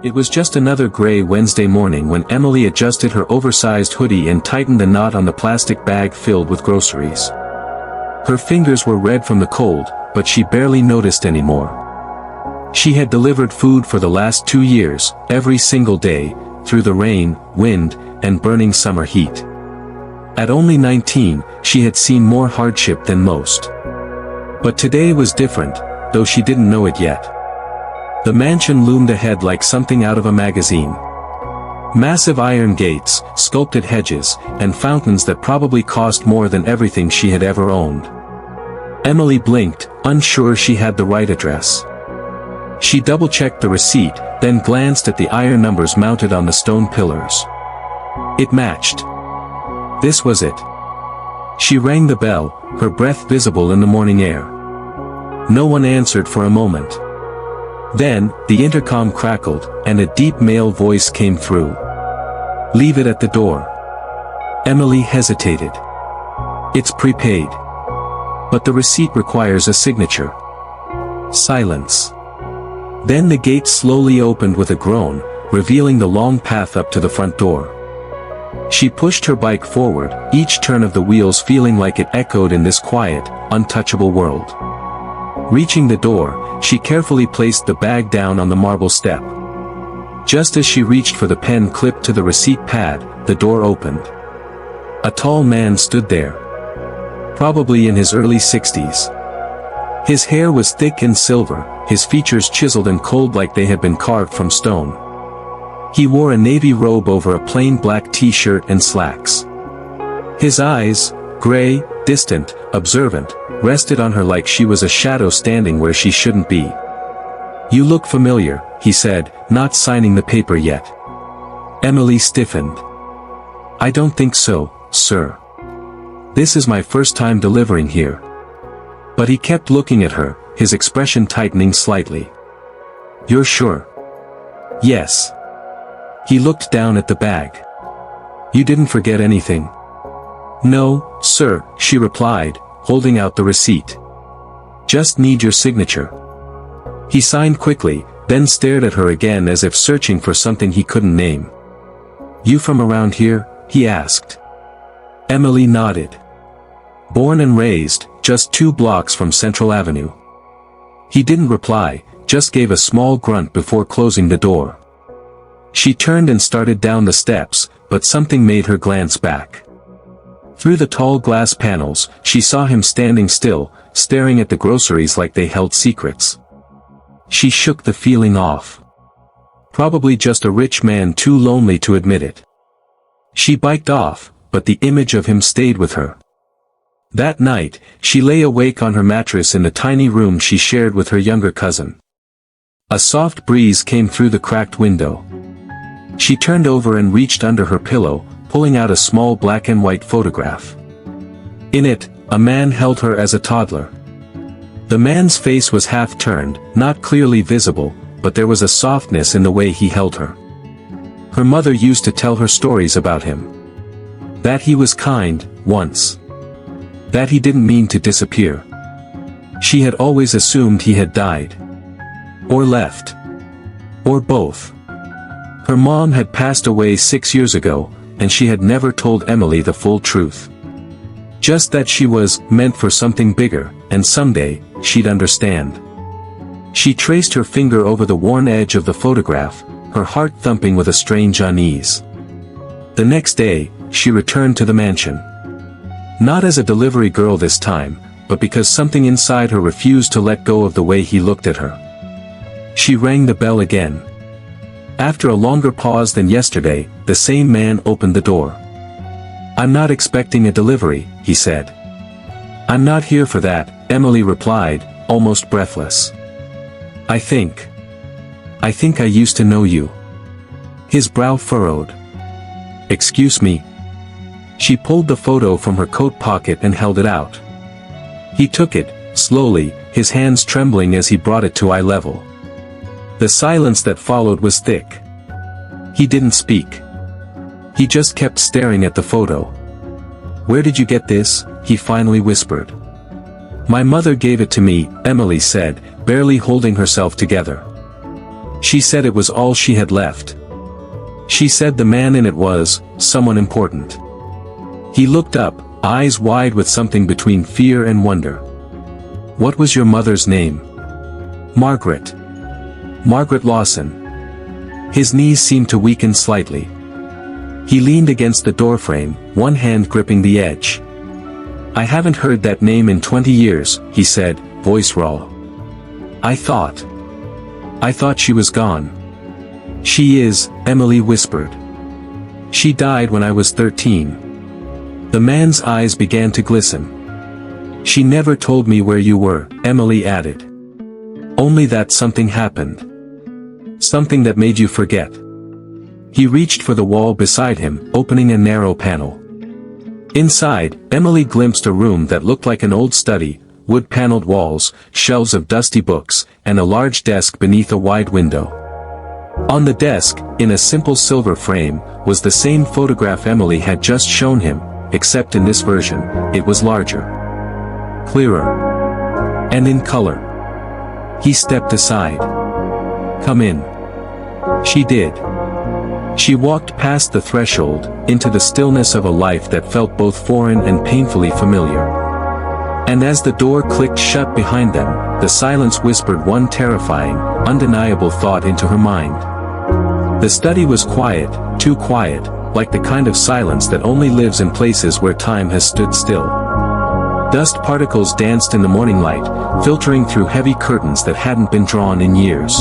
It was just another gray Wednesday morning when Emily adjusted her oversized hoodie and tightened the knot on the plastic bag filled with groceries. Her fingers were red from the cold, but she barely noticed anymore. She had delivered food for the last 2 years, every single day, through the rain, wind, and burning summer heat. At only 19, she had seen more hardship than most. But today was different, though she didn't know it yet. The mansion loomed ahead like something out of a magazine. Massive iron gates, sculpted hedges, and fountains that probably cost more than everything she had ever owned. Emily blinked, unsure she had the right address. She double-checked the receipt, then glanced at the iron numbers mounted on the stone pillars. It matched. This was it. She rang the bell, her breath visible in the morning air. No one answered for a moment. Then, the intercom crackled, and a deep male voice came through. "Leave it at the door." Emily hesitated. "It's prepaid. But the receipt requires a signature." Silence. Then the gate slowly opened with a groan, revealing the long path up to the front door. She pushed her bike forward, each turn of the wheels feeling like it echoed in this quiet, untouchable world. Reaching the door, she carefully placed the bag down on the marble step. Just as she reached for the pen clipped to the receipt pad, the door opened. A tall man stood there. Probably in his early 60s. His hair was thick and silver, his features chiseled and cold like they had been carved from stone. He wore a navy robe over a plain black t-shirt and slacks. His eyes, gray, distant, observant, rested on her like she was a shadow standing where she shouldn't be. "You look familiar," he said, not signing the paper yet. Emily stiffened. "I don't think so, sir. This is my first time delivering here." But he kept looking at her, his expression tightening slightly. "You're sure?" "Yes." He looked down at the bag. "You didn't forget anything?" "No, sir," she replied, holding out the receipt. "Just need your signature." He signed quickly, then stared at her again as if searching for something he couldn't name. "You from around here?" he asked. Emily nodded. "Born and raised, just 2 blocks from Central Avenue." He didn't reply, just gave a small grunt before closing the door. She turned and started down the steps, but something made her glance back. Through the tall glass panels, she saw him standing still, staring at the groceries like they held secrets. She shook the feeling off. Probably just a rich man too lonely to admit it. She biked off, but the image of him stayed with her. That night, she lay awake on her mattress in the tiny room she shared with her younger cousin. A soft breeze came through the cracked window. She turned over and reached under her pillow, pulling out a small black and white photograph. In it, a man held her as a toddler. The man's face was half turned, not clearly visible, but there was a softness in the way he held her. Her mother used to tell her stories about him. That he was kind, once. That he didn't mean to disappear. She had always assumed he had died. Or left. Or both. Her mom had passed away 6 years ago, and she had never told Emily the full truth. Just that she was meant for something bigger, and someday, she'd understand. She traced her finger over the worn edge of the photograph, her heart thumping with a strange unease. The next day, she returned to the mansion. Not as a delivery girl this time, but because something inside her refused to let go of the way he looked at her. She rang the bell again. After a longer pause than yesterday, the same man opened the door. "I'm not expecting a delivery," he said. "I'm not here for that," Emily replied, almost breathless. I think I used to know you." His brow furrowed. "Excuse me." She pulled the photo from her coat pocket and held it out. He took it, slowly, his hands trembling as he brought it to eye level. The silence that followed was thick. He didn't speak. He just kept staring at the photo. "Where did you get this?" he finally whispered. "My mother gave it to me," Emily said, barely holding herself together. She said it was all she had left. She said the man in it was someone important. He looked up, eyes wide with something between fear and wonder. What was your mother's name? Margaret. Margaret Lawson. His knees seemed to weaken slightly. He leaned against the doorframe, one hand gripping the edge. I haven't heard that name in 20 years, he said, voice raw. I thought she was gone. She is, Emily whispered. She died when I was 13. The man's eyes began to glisten. She never told me where you were, Emily added. Only that something happened. Something that made you forget. He reached for the wall beside him, opening a narrow panel. Inside, Emily glimpsed a room that looked like an old study, wood-paneled walls, shelves of dusty books, and a large desk beneath a wide window. On the desk, in a simple silver frame, was the same photograph Emily had just shown him, except in this version, it was larger, clearer, and in color. He stepped aside. Come in. She did. She walked past the threshold, into the stillness of a life that felt both foreign and painfully familiar. And as the door clicked shut behind them, the silence whispered one terrifying, undeniable thought into her mind. The study was quiet, too quiet, like the kind of silence that only lives in places where time has stood still. Dust particles danced in the morning light, filtering through heavy curtains that hadn't been drawn in years.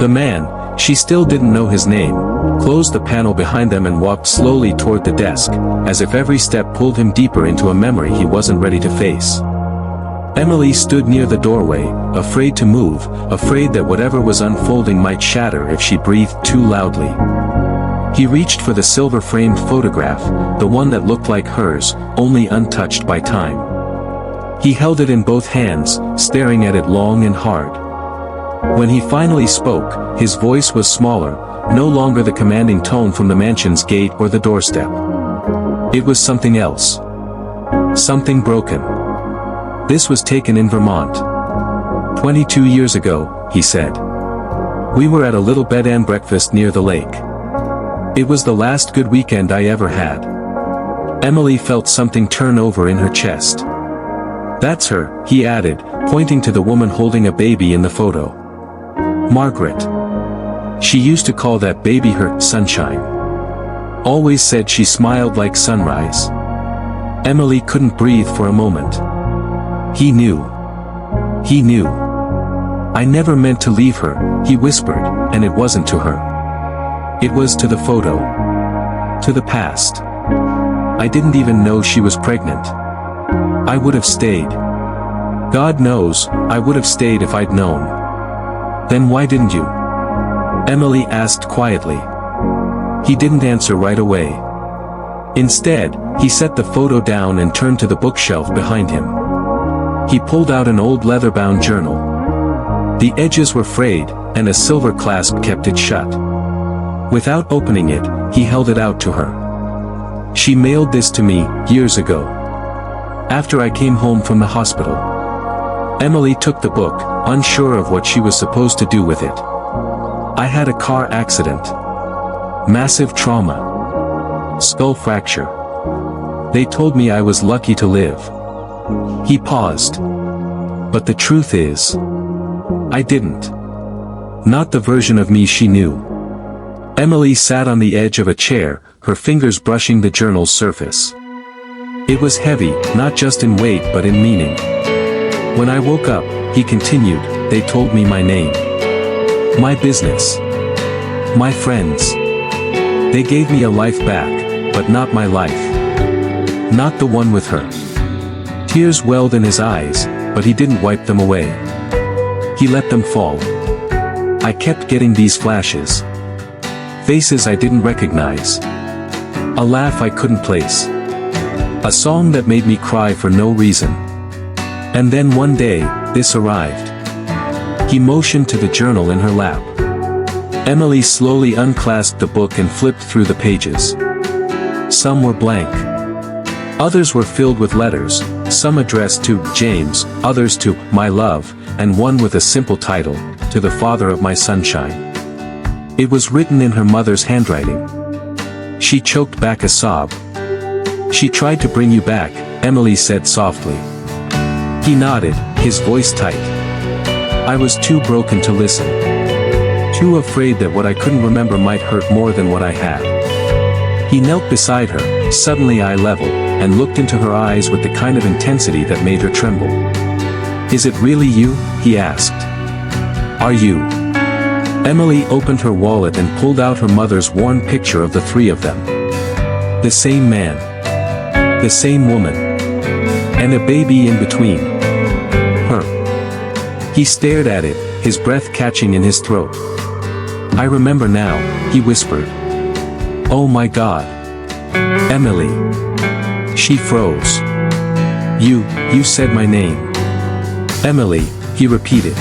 The man, she still didn't know his name, closed the panel behind them and walked slowly toward the desk, as if every step pulled him deeper into a memory he wasn't ready to face. Emily stood near the doorway, afraid to move, afraid that whatever was unfolding might shatter if she breathed too loudly. He reached for the silver-framed photograph, the one that looked like hers, only untouched by time. He held it in both hands, staring at it long and hard. When he finally spoke, his voice was smaller, no longer the commanding tone from the mansion's gate or the doorstep. It was something else. Something broken. This was taken in Vermont. 22 years ago, he said. We were at a little bed and breakfast near the lake. It was the last good weekend I ever had. Emily felt something turn over in her chest. That's her, he added, pointing to the woman holding a baby in the photo. Margaret. She used to call that baby her sunshine. Always said she smiled like sunrise. Emily couldn't breathe for a moment. He knew. He knew. I never meant to leave her, he whispered, and it wasn't to her. It was to the photo. To the past. I didn't even know she was pregnant. I would have stayed. God knows, I would have stayed if I'd known. Then why didn't you? Emily asked quietly. He didn't answer right away. Instead, he set the photo down and turned to the bookshelf behind him. He pulled out an old leather-bound journal. The edges were frayed, and a silver clasp kept it shut. Without opening it, he held it out to her. She mailed this to me, years ago. After I came home from the hospital. Emily took the book, unsure of what she was supposed to do with it. I had a car accident. Massive trauma. Skull fracture. They told me I was lucky to live. He paused. But the truth is, I didn't. Not the version of me she knew. Emily sat on the edge of a chair, her fingers brushing the journal's surface. It was heavy, not just in weight but in meaning. When I woke up, he continued, they told me my name. My business. My friends. They gave me a life back, but not my life. Not the one with her. Tears welled in his eyes, but he didn't wipe them away. He let them fall. I kept getting these flashes. Faces I didn't recognize. A laugh I couldn't place. A song that made me cry for no reason. And then one day, this arrived. He motioned to the journal in her lap. Emily slowly unclasped the book and flipped through the pages. Some were blank. Others were filled with letters, some addressed to James, others to my love, and one with a simple title, to the father of my sunshine." It was written in her mother's handwriting. She choked back a sob. "She tried to bring you back," Emily said softly. He nodded, his voice tight. "I was too broken to listen. Too afraid that what I couldn't remember might hurt more than what I had." He knelt beside her, suddenly eye level, and looked into her eyes with the kind of intensity that made her tremble. "Is it really you?" he asked. "Are you?" Emily opened her wallet and pulled out her mother's worn picture of the three of them. The same man. The same woman. And a baby in between. Her. He stared at it, his breath catching in his throat. "I remember now," he whispered. "Oh my God. Emily." She froze. You said my name." "Emily," he repeated.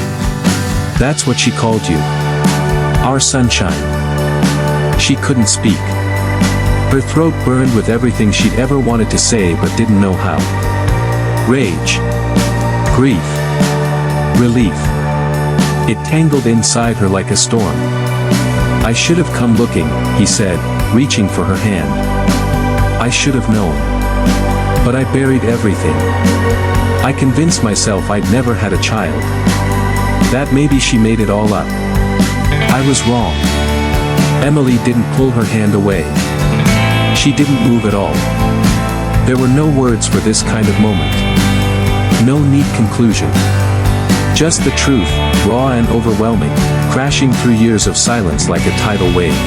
"That's what she called you. Our sunshine." She couldn't speak. Her throat burned with everything she'd ever wanted to say but didn't know how. Rage. Grief. Relief. It tangled inside her like a storm. "I should have come looking," he said, reaching for her hand. "I should have known. But I buried everything. I convinced myself I'd never had a child. That maybe she made it all up. I was wrong." Emily didn't pull her hand away. She didn't move at all. There were no words for this kind of moment. No neat conclusion. Just the truth, raw and overwhelming, crashing through years of silence like a tidal wave.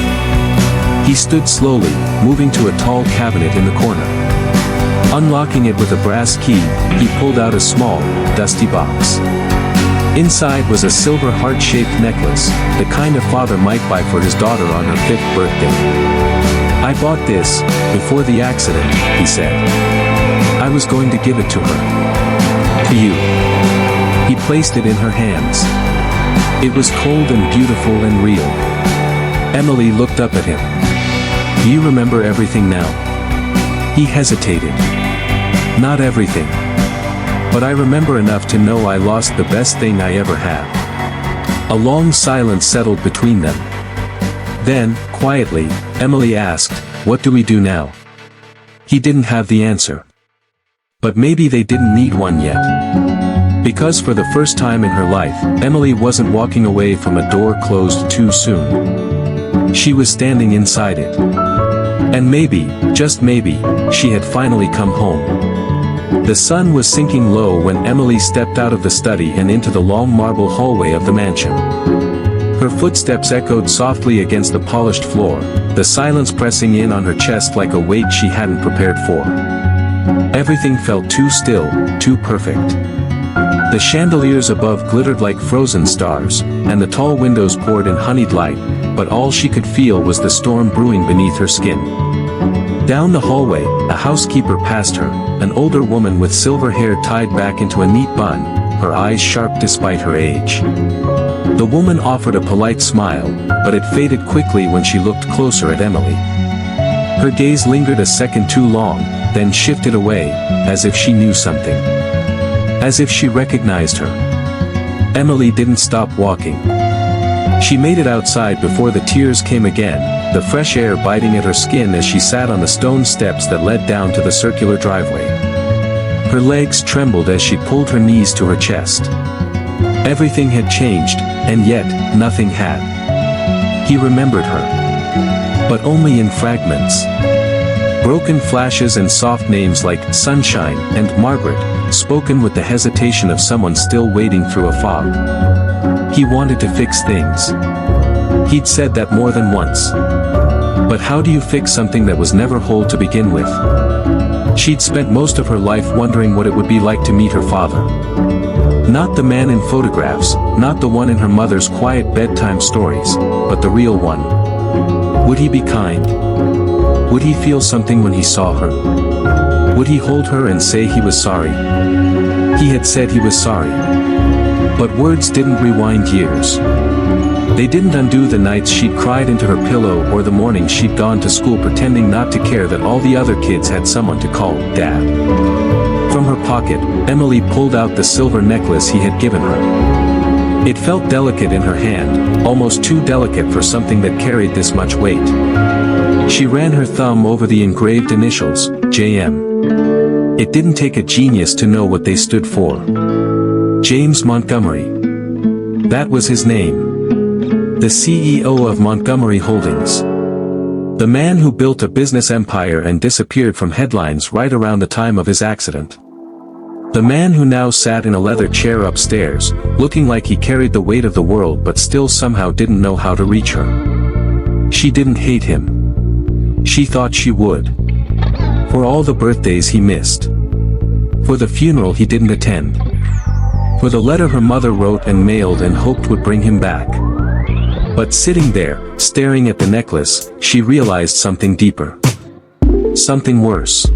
He stood slowly, moving to a tall cabinet in the corner. Unlocking it with a brass key, he pulled out a small, dusty box. Inside was a silver heart-shaped necklace, the kind a father might buy for his daughter on her 5th birthday. "I bought this, before the accident," he said. "I was going to give it to her. To you." He placed it in her hands. It was cold and beautiful and real. Emily looked up at him. "Do you remember everything now?" He hesitated. "Not everything. But I remember enough to know I lost the best thing I ever had." A long silence settled between them. Then, quietly, Emily asked, "What do we do now?" He didn't have the answer. But maybe they didn't need one yet. Because for the first time in her life, Emily wasn't walking away from a door closed too soon. She was standing inside it. And maybe, just maybe, she had finally come home. The sun was sinking low when Emily stepped out of the study and into the long marble hallway of the mansion. Her footsteps echoed softly against the polished floor, the silence pressing in on her chest like a weight she hadn't prepared for. Everything felt too still, too perfect. The chandeliers above glittered like frozen stars, and the tall windows poured in honeyed light, but all she could feel was the storm brewing beneath her skin. Down the hallway, a housekeeper passed her, an older woman with silver hair tied back into a neat bun, her eyes sharp despite her age. The woman offered a polite smile, but it faded quickly when she looked closer at Emily. Her gaze lingered a second too long, then shifted away, as if she knew something. As if she recognized her. Emily didn't stop walking. She made it outside before the tears came again, the fresh air biting at her skin as she sat on the stone steps that led down to the circular driveway. Her legs trembled as she pulled her knees to her chest. Everything had changed, and yet, nothing had. He remembered her. But only in fragments. Broken flashes and soft names like Sunshine and Margaret, spoken with the hesitation of someone still wading through a fog. He wanted to fix things. He'd said that more than once. But how do you fix something that was never whole to begin with? She'd spent most of her life wondering what it would be like to meet her father. Not the man in photographs, not the one in her mother's quiet bedtime stories, but the real one. Would he be kind? Would he feel something when he saw her? Would he hold her and say he was sorry? He had said he was sorry. But words didn't rewind years. They didn't undo the nights she'd cried into her pillow or the mornings she'd gone to school pretending not to care that all the other kids had someone to call Dad. From her pocket, Emily pulled out the silver necklace he had given her. It felt delicate in her hand, almost too delicate for something that carried this much weight. She ran her thumb over the engraved initials, J.M. It didn't take a genius to know what they stood for. James Montgomery. That was his name. The CEO of Montgomery Holdings. The man who built a business empire and disappeared from headlines right around the time of his accident. The man who now sat in a leather chair upstairs, looking like he carried the weight of the world but still somehow didn't know how to reach her. She didn't hate him. She thought she would. For all the birthdays he missed. For the funeral he didn't attend. For the letter her mother wrote and mailed and hoped would bring him back. But sitting there, staring at the necklace, she realized something deeper. Something worse.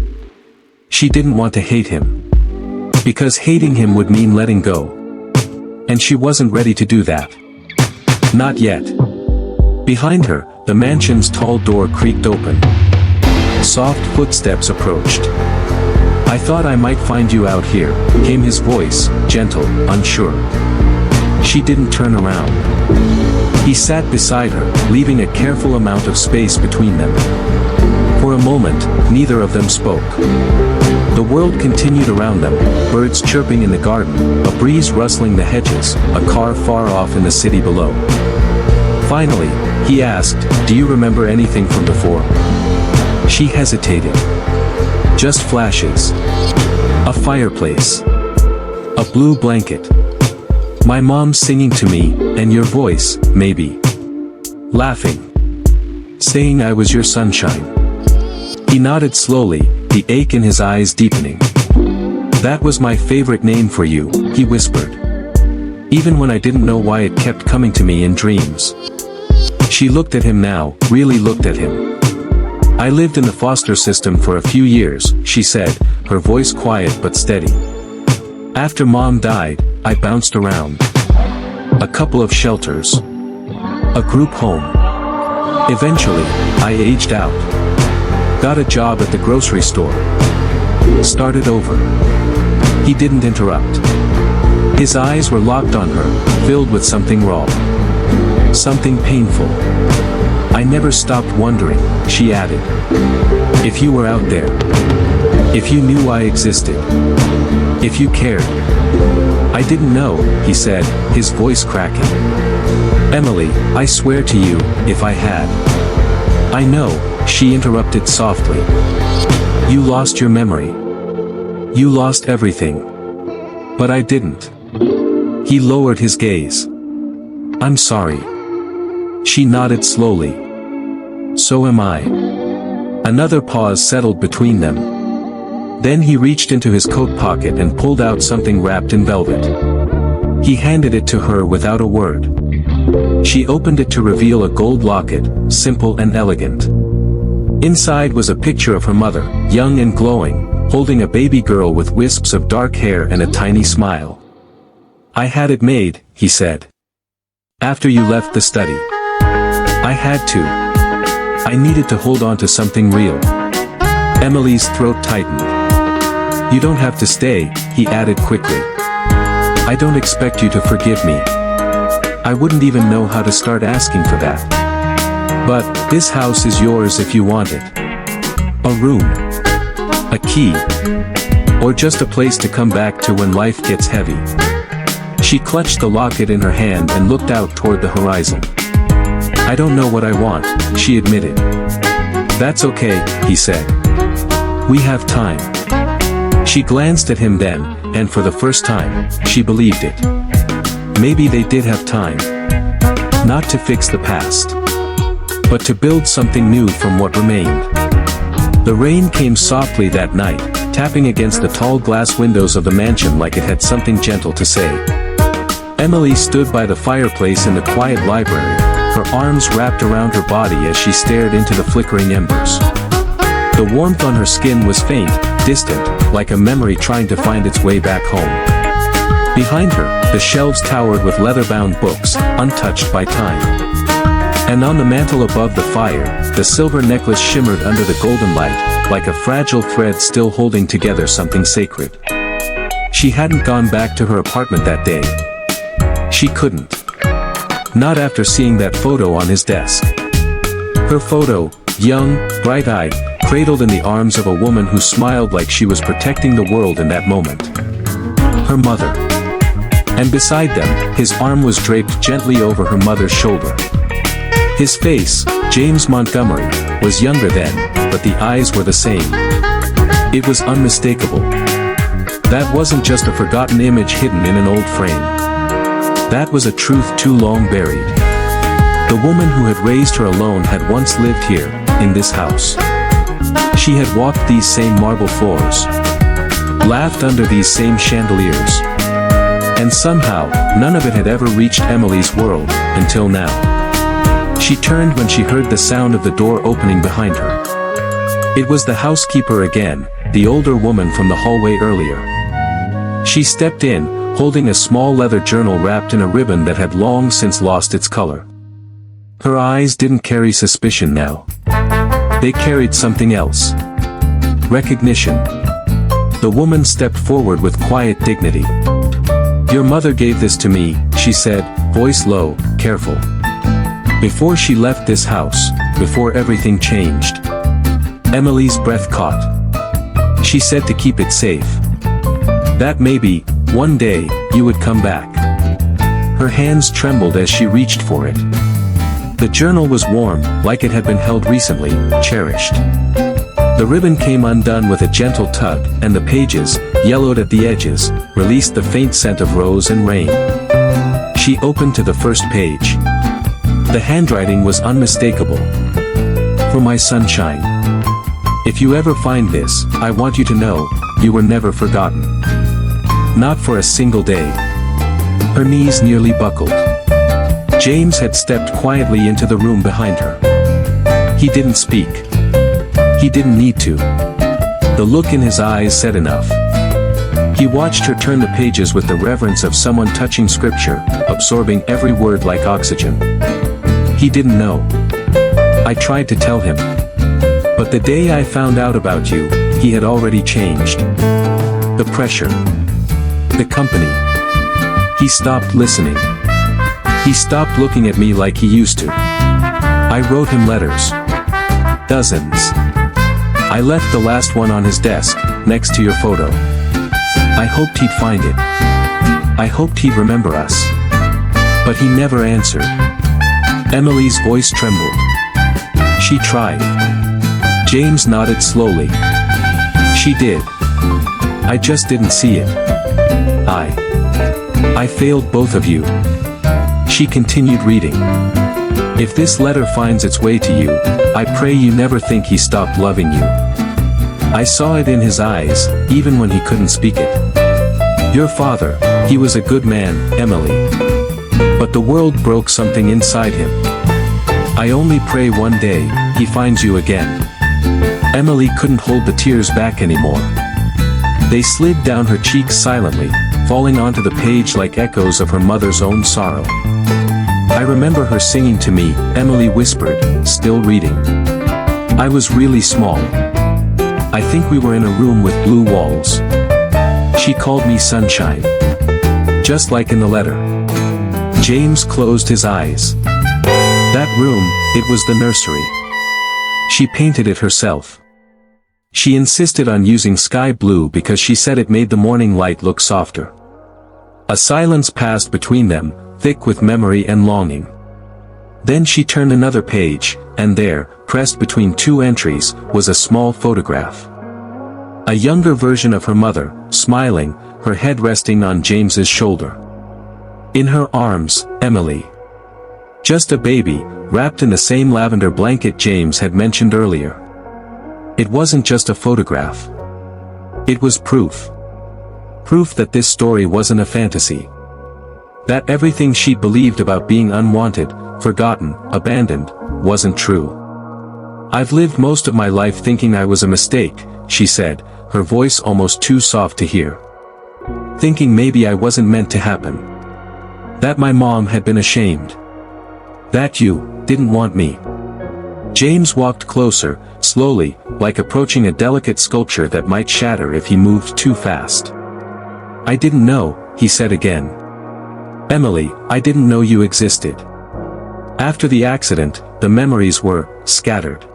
She didn't want to hate him. Because hating him would mean letting go. And she wasn't ready to do that. Not yet. Behind her, the mansion's tall door creaked open. Soft footsteps approached. "I thought I might find you out here," came his voice, gentle, unsure. She didn't turn around. He sat beside her, leaving a careful amount of space between them. For a moment, neither of them spoke. The world continued around them, birds chirping in the garden, a breeze rustling the hedges, a car far off in the city below. Finally, he asked, "Do you remember anything from before?" She hesitated. Just flashes. A fireplace. A blue blanket. My mom singing to me, and your voice, maybe. Laughing. Saying I was your sunshine. He nodded slowly, the ache in his eyes deepening. "That was my favorite name for you," he whispered. "Even when I didn't know why it kept coming to me in dreams." She looked at him now, really looked at him. "I lived in the foster system for a few years," she said, her voice quiet but steady. "After Mom died, I bounced around. A couple of shelters. A group home. Eventually, I aged out. Got a job at the grocery store. Started over." He didn't interrupt. His eyes were locked on her, filled with something raw. Something painful. "I never stopped wondering," she added. "If you were out there. If you knew I existed. If you cared." "I didn't know," he said, his voice cracking. "Emily, I swear to you, if I had." "I know," she interrupted softly. "You lost your memory. You lost everything. But I didn't." He lowered his gaze. "I'm sorry." She nodded slowly. "So am I." Another pause settled between them. Then he reached into his coat pocket and pulled out something wrapped in velvet. He handed it to her without a word. She opened it to reveal a gold locket, simple and elegant. Inside was a picture of her mother, young and glowing, holding a baby girl with wisps of dark hair and a tiny smile. "I had it made," he said. "After you left the study. I had to. I needed to hold on to something real." Emily's throat tightened. "You don't have to stay," he added quickly. "I don't expect you to forgive me. I wouldn't even know how to start asking for that. But, this house is yours if you want it. A room. A key. Or just a place to come back to when life gets heavy." She clutched the locket in her hand and looked out toward the horizon. "I don't know what I want," she admitted. "That's okay," he said. "We have time." She glanced at him then, and for the first time, she believed it. Maybe they did have time. Not to fix the past. But to build something new from what remained. The rain came softly that night, tapping against the tall glass windows of the mansion like it had something gentle to say. Emily stood by the fireplace in the quiet library, her arms wrapped around her body as she stared into the flickering embers. The warmth on her skin was faint, distant, like a memory trying to find its way back home. Behind her, the shelves towered with leather-bound books, untouched by time. And on the mantel above the fire, the silver necklace shimmered under the golden light, like a fragile thread still holding together something sacred. She hadn't gone back to her apartment that day. She couldn't. Not after seeing that photo on his desk. Her photo, young, bright-eyed, cradled in the arms of a woman who smiled like she was protecting the world in that moment. Her mother. And beside them, his arm was draped gently over her mother's shoulder. His face, James Montgomery, was younger then, but the eyes were the same. It was unmistakable. That wasn't just a forgotten image hidden in an old frame. That was a truth too long buried. The woman who had raised her alone had once lived here, in this house. She had walked these same marble floors, laughed under these same chandeliers. And somehow, none of it had ever reached Emily's world, until now. She turned when she heard the sound of the door opening behind her. It was the housekeeper again, the older woman from the hallway earlier. She stepped in, holding a small leather journal wrapped in a ribbon that had long since lost its color. Her eyes didn't carry suspicion now. They carried something else. Recognition. The woman stepped forward with quiet dignity. "Your mother gave this to me," she said, voice low, careful. "Before she left this house, before everything changed." Emily's breath caught. She said to keep it safe. That maybe, one day, you would come back. Her hands trembled as she reached for it. The journal was warm, like it had been held recently, cherished. The ribbon came undone with a gentle tug, and the pages, yellowed at the edges, released the faint scent of rose and rain. She opened to the first page. The handwriting was unmistakable. "For my sunshine. If you ever find this, I want you to know, you were never forgotten. Not for a single day." Her knees nearly buckled. James had stepped quietly into the room behind her. He didn't speak. He didn't need to. The look in his eyes said enough. He watched her turn the pages with the reverence of someone touching scripture, absorbing every word like oxygen. He didn't know. I tried to tell him. But the day I found out about you, he had already changed. The pressure. The company. He stopped listening. He stopped looking at me like he used to. I wrote him letters. Dozens. I left the last one on his desk, next to your photo. I hoped he'd find it. I hoped he'd remember us. But he never answered. Emily's voice trembled. She tried. James nodded slowly. She did. I just didn't see it. I failed both of you. She continued reading. "If this letter finds its way to you, I pray you never think he stopped loving you." I saw it in his eyes, even when he couldn't speak it. "Your father, he was a good man, Emily. But the world broke something inside him. I only pray one day, he finds you again." Emily couldn't hold the tears back anymore. They slid down her cheeks silently, falling onto the page like echoes of her mother's own sorrow. "I remember her singing to me," Emily whispered, still reading. "I was really small. I think we were in a room with blue walls. She called me sunshine. Just like in the letter." James closed his eyes. That room, it was the nursery. She painted it herself. She insisted on using sky blue because she said it made the morning light look softer. A silence passed between them, thick with memory and longing. Then she turned another page, and there, pressed between two entries, was a small photograph. A younger version of her mother, smiling, her head resting on James's shoulder. In her arms, Emily. Just a baby, wrapped in the same lavender blanket James had mentioned earlier. It wasn't just a photograph. It was proof. Proof that this story wasn't a fantasy. That everything she'd believed about being unwanted, forgotten, abandoned, wasn't true. "I've lived most of my life thinking I was a mistake," she said, her voice almost too soft to hear. "Thinking maybe I wasn't meant to happen. That my mom had been ashamed. That you didn't want me." James walked closer, slowly, like approaching a delicate sculpture that might shatter if he moved too fast. "I didn't know," he said again. Emily, I didn't know you existed. After the accident, the memories were scattered.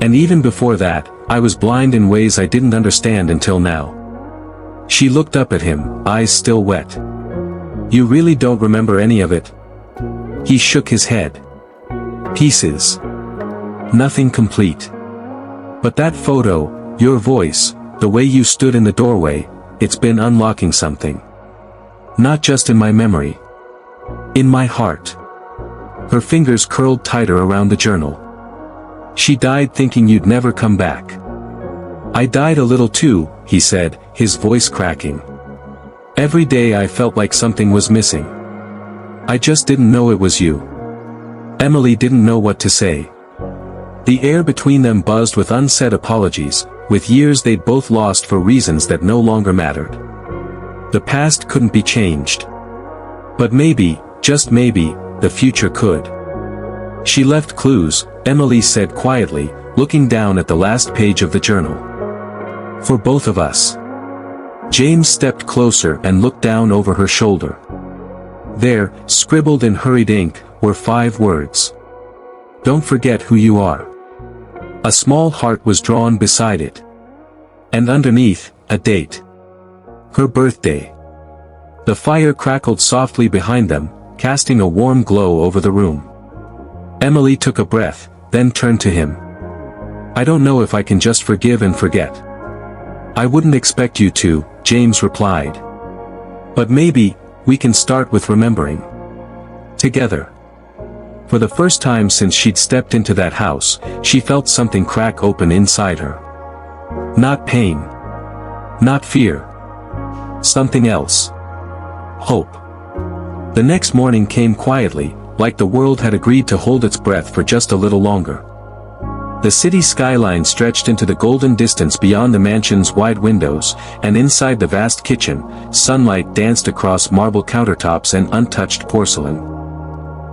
And even before that, I was blind in ways I didn't understand until now. She looked up at him, eyes still wet. You really don't remember any of it? He shook his head. Pieces. Nothing complete. But that photo, your voice, the way you stood in the doorway, it's been unlocking something. Not just in my memory. In my heart. Her fingers curled tighter around the journal. She died thinking you'd never come back. I died a little too, he said, his voice cracking. Every day I felt like something was missing. I just didn't know it was you. Emily didn't know what to say. The air between them buzzed with unsaid apologies, with years they'd both lost for reasons that no longer mattered. The past couldn't be changed. But maybe, just maybe, the future could. She left clues, Emily said quietly, looking down at the last page of the journal. For both of us. James stepped closer and looked down over her shoulder. There, scribbled in hurried ink, were 5 words. Don't forget who you are. A small heart was drawn beside it. And underneath, a date. Her birthday. The fire crackled softly behind them, casting a warm glow over the room. Emily took a breath, then turned to him. I don't know if I can just forgive and forget. I wouldn't expect you to, James replied. But maybe, we can start with remembering. Together. For the first time since she'd stepped into that house, she felt something crack open inside her. Not pain. Not fear. Something else. Hope. The next morning came quietly, like the world had agreed to hold its breath for just a little longer. The city skyline stretched into the golden distance beyond the mansion's wide windows, and inside the vast kitchen, sunlight danced across marble countertops and untouched porcelain.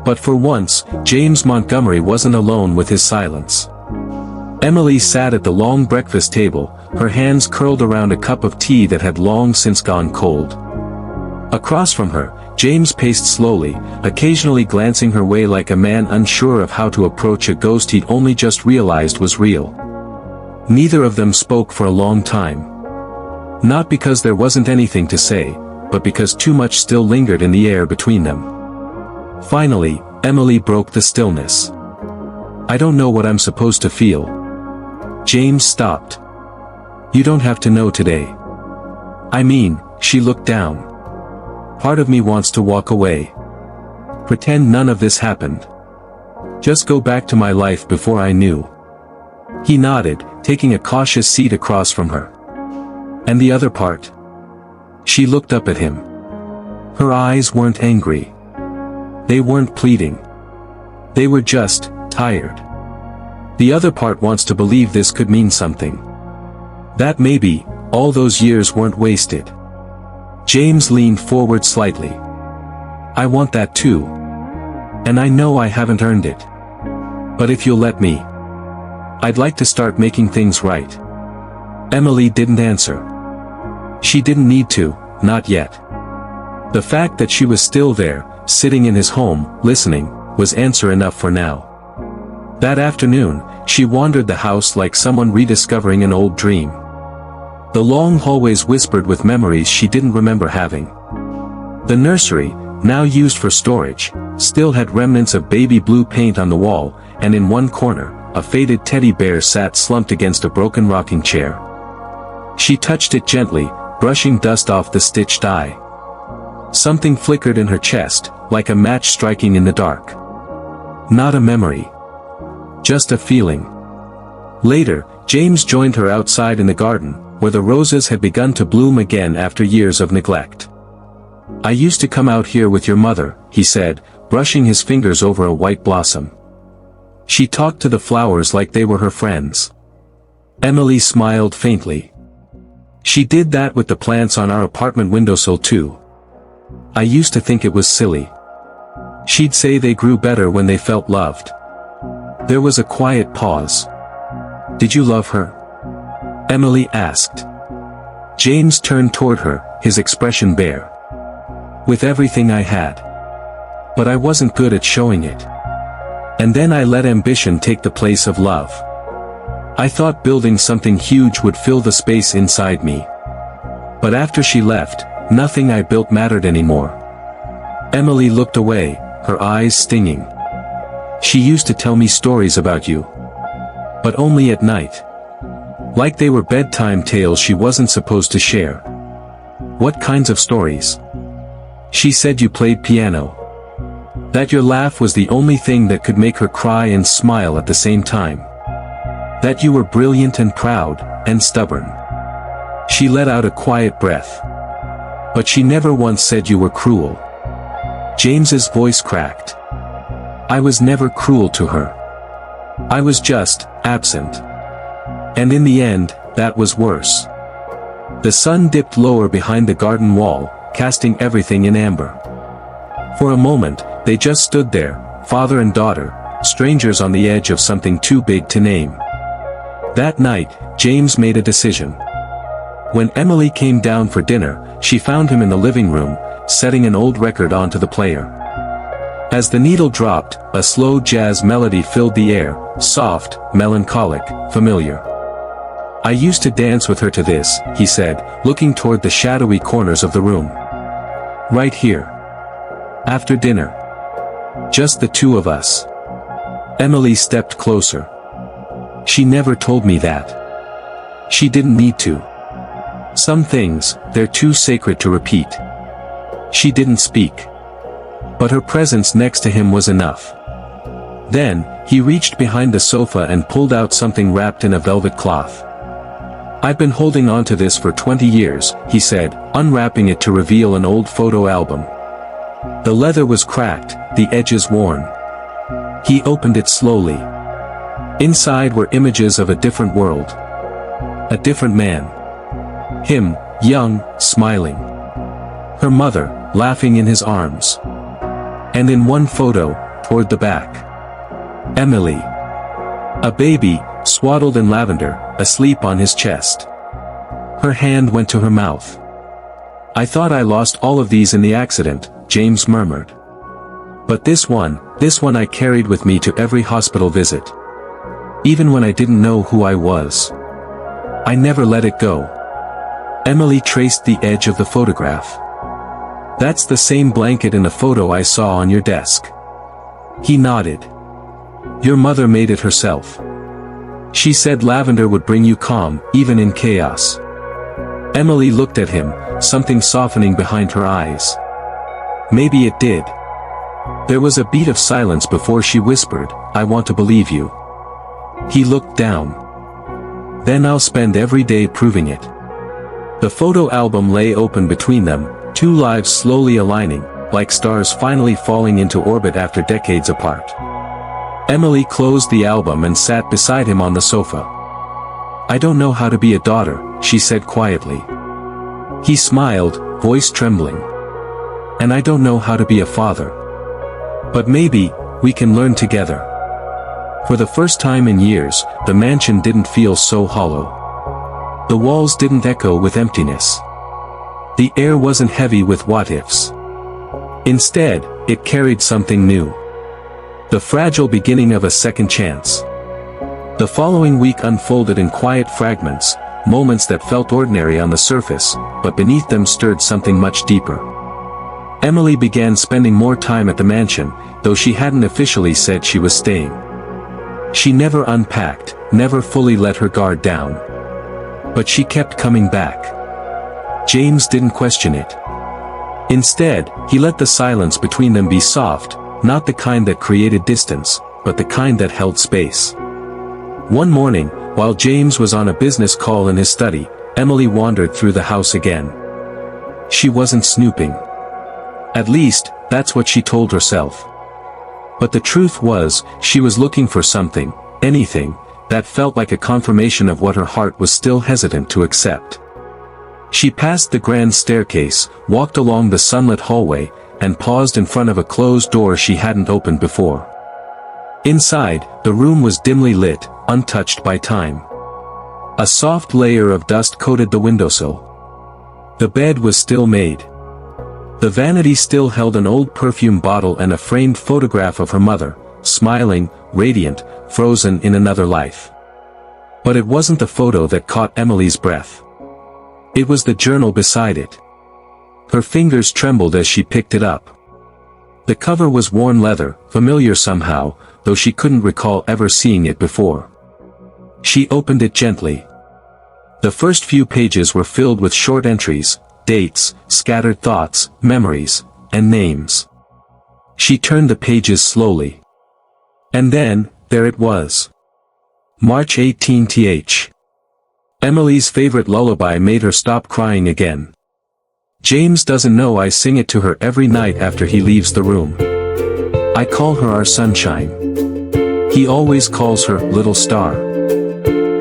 But for once, James Montgomery wasn't alone with his silence. Emily sat at the long breakfast table, her hands curled around a cup of tea that had long since gone cold. Across from her, James paced slowly, occasionally glancing her way like a man unsure of how to approach a ghost he'd only just realized was real. Neither of them spoke for a long time. Not because there wasn't anything to say, but because too much still lingered in the air between them. Finally, Emily broke the stillness. I don't know what I'm supposed to feel. James stopped. You don't have to know today. I mean, she looked down. Part of me wants to walk away. Pretend none of this happened. Just go back to my life before I knew. He nodded, taking a cautious seat across from her. And the other part? She looked up at him. Her eyes weren't angry. They weren't pleading. They were just tired. The other part wants to believe this could mean something. That maybe, all those years weren't wasted. James leaned forward slightly. I want that too. And I know I haven't earned it. But if you'll let me, I'd like to start making things right. Emily didn't answer. She didn't need to, not yet. The fact that she was still there, sitting in his home, listening, was answer enough for now. That afternoon, she wandered the house like someone rediscovering an old dream. The long hallways whispered with memories she didn't remember having. The nursery, now used for storage, still had remnants of baby blue paint on the wall, and in one corner, a faded teddy bear sat slumped against a broken rocking chair. She touched it gently, brushing dust off the stitched eye. Something flickered in her chest, like a match striking in the dark. Not a memory. Just a feeling. Later, James joined her outside in the garden, where the roses had begun to bloom again after years of neglect. I used to come out here with your mother, he said, brushing his fingers over a white blossom. She talked to the flowers like they were her friends. Emily smiled faintly. She did that with the plants on our apartment windowsill too. I used to think it was silly. She'd say they grew better when they felt loved. There was a quiet pause. Did you love her? Emily asked. James turned toward her, his expression bare. With everything I had. But I wasn't good at showing it. And then I let ambition take the place of love. I thought building something huge would fill the space inside me. But after she left, nothing I built mattered anymore. Emily looked away, her eyes stinging. She used to tell me stories about you. But only at night. Like they were bedtime tales she wasn't supposed to share. What kinds of stories? She said you played piano. That your laugh was the only thing that could make her cry and smile at the same time. That you were brilliant and proud, and stubborn. She let out a quiet breath. But she never once said you were cruel. James's voice cracked. I was never cruel to her. I was just absent. And in the end, that was worse. The sun dipped lower behind the garden wall, casting everything in amber. For a moment, they just stood there, father and daughter, strangers on the edge of something too big to name. That night, James made a decision. When Emily came down for dinner, she found him in the living room, setting an old record onto the player. As the needle dropped, a slow jazz melody filled the air, soft, melancholic, familiar. I used to dance with her to this, he said, looking toward the shadowy corners of the room. Right here. After dinner. Just the two of us. Emily stepped closer. She never told me that. She didn't need to. Some things, they're too sacred to repeat. She didn't speak. But her presence next to him was enough. Then, he reached behind the sofa and pulled out something wrapped in a velvet cloth. I've been holding on to this for 20 years, he said, unwrapping it to reveal an old photo album. The leather was cracked, the edges worn. He opened it slowly. Inside were images of a different world. A different man. Him, young, smiling. Her mother, laughing in his arms. And in one photo, toward the back. Emily. A baby, swaddled in lavender, asleep on his chest. Her hand went to her mouth. I thought I lost all of these in the accident, James murmured. But this one I carried with me to every hospital visit. Even when I didn't know who I was. I never let it go. Emily traced the edge of the photograph. That's the same blanket in the photo I saw on your desk. He nodded. Your mother made it herself. She said lavender would bring you calm, even in chaos. Emily looked at him, something softening behind her eyes. Maybe it did. There was a beat of silence before she whispered, I want to believe you. He looked down. Then I'll spend every day proving it. The photo album lay open between them, two lives slowly aligning, like stars finally falling into orbit after decades apart. Emily closed the album and sat beside him on the sofa. I don't know how to be a daughter, she said quietly. He smiled, voice trembling. And I don't know how to be a father. But maybe, we can learn together. For the first time in years, the mansion didn't feel so hollow. The walls didn't echo with emptiness. The air wasn't heavy with what-ifs. Instead, it carried something new. The fragile beginning of a second chance. The following week unfolded in quiet fragments, moments that felt ordinary on the surface, but beneath them stirred something much deeper. Emily began spending more time at the mansion, though she hadn't officially said she was staying. She never unpacked, never fully let her guard down. But she kept coming back. James didn't question it. Instead, he let the silence between them be soft, not the kind that created distance, but the kind that held space. One morning, while James was on a business call in his study, Emily wandered through the house again. She wasn't snooping. At least, that's what she told herself. But the truth was, she was looking for something, anything, that felt like a confirmation of what her heart was still hesitant to accept. She passed the grand staircase, walked along the sunlit hallway, and paused in front of a closed door she hadn't opened before. Inside, the room was dimly lit, untouched by time. A soft layer of dust coated the windowsill. The bed was still made. The vanity still held an old perfume bottle and a framed photograph of her mother, smiling, radiant, frozen in another life. But it wasn't the photo that caught Emily's breath. It was the journal beside it. Her fingers trembled as she picked it up. The cover was worn leather, familiar somehow, though she couldn't recall ever seeing it before. She opened it gently. The first few pages were filled with short entries, dates, scattered thoughts, memories, and names. She turned the pages slowly. And then, there it was. March 18th. Emily's favorite lullaby made her stop crying again. James doesn't know I sing it to her every night after he leaves the room. I call her our sunshine. He always calls her Little Star.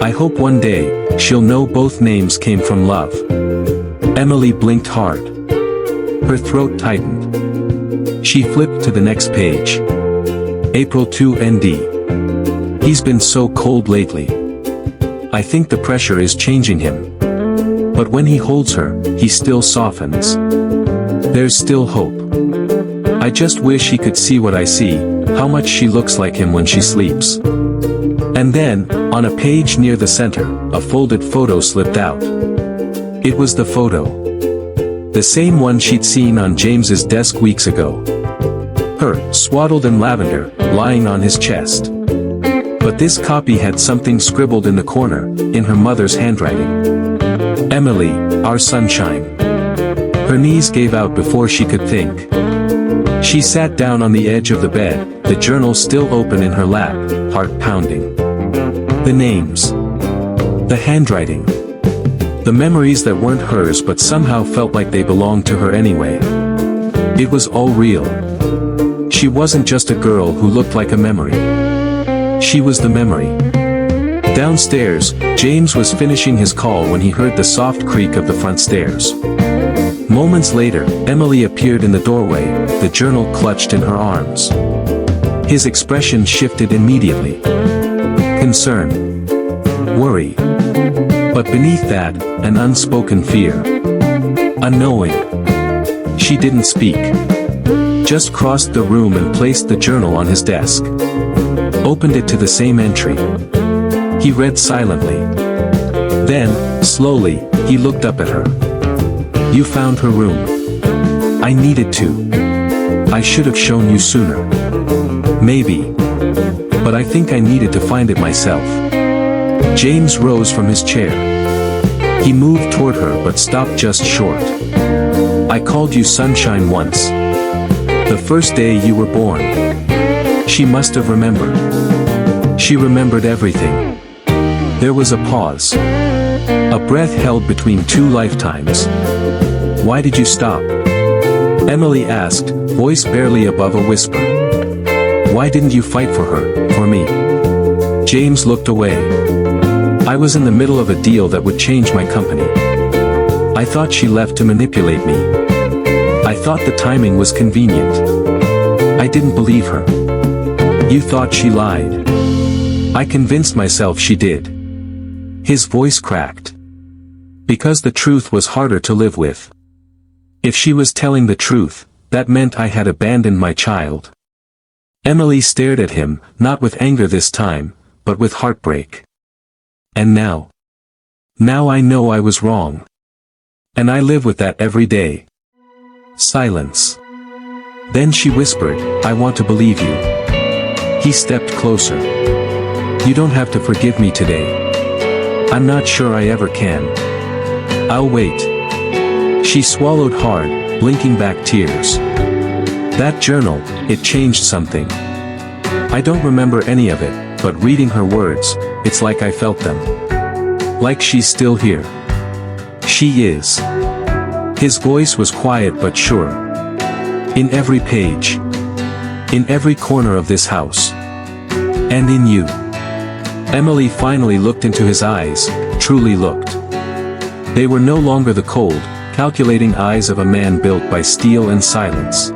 I hope one day, she'll know both names came from love. Emily blinked hard. Her throat tightened. She flipped to the next page. April 2 ND. He's been so cold lately. I think the pressure is changing him. But when he holds her, he still softens. There's still hope. I just wish he could see what I see, how much she looks like him when she sleeps. And then, on a page near the center, a folded photo slipped out. It was the photo. The same one she'd seen on James's desk weeks ago. Her, swaddled in lavender, lying on his chest. But this copy had something scribbled in the corner, in her mother's handwriting. Emily, our sunshine. Her knees gave out before she could think. She sat down on the edge of the bed, the journal still open in her lap, heart pounding. The names. The handwriting. The memories that weren't hers but somehow felt like they belonged to her anyway. It was all real. She wasn't just a girl who looked like a memory. She was the memory. Downstairs, James was finishing his call when he heard the soft creak of the front stairs. Moments later, Emily appeared in the doorway, the journal clutched in her arms. His expression shifted immediately. Concern. Worry. But beneath that, an unspoken fear. A knowing. She didn't speak. Just crossed the room and placed the journal on his desk. Opened it to the same entry. He read silently. Then, slowly, he looked up at her. You found her room. I needed to. I should have shown you sooner. Maybe. But I think I needed to find it myself. James rose from his chair. He moved toward her but stopped just short. I called you sunshine once. The first day you were born. She must have remembered. She remembered everything. There was a pause. A breath held between two lifetimes. Why did you stop? Emily asked, voice barely above a whisper. Why didn't you fight for her, for me? James looked away. I was in the middle of a deal that would change my company. I thought she left to manipulate me. I thought the timing was convenient. I didn't believe her. You thought she lied. I convinced myself she did. His voice cracked. Because the truth was harder to live with. If she was telling the truth, that meant I had abandoned my child. Emily stared at him, not with anger this time, but with heartbreak. And now? Now I know I was wrong. And I live with that every day. Silence. Then she whispered, I want to believe you. He stepped closer. You don't have to forgive me today. I'm not sure I ever can. I'll wait. She swallowed hard, blinking back tears. That journal, it changed something. I don't remember any of it, but reading her words, it's like I felt them. Like she's still here. She is. His voice was quiet but sure. In every page. In every corner of this house. And in you. Emily finally looked into his eyes, truly looked. They were no longer the cold, calculating eyes of a man built by steel and silence.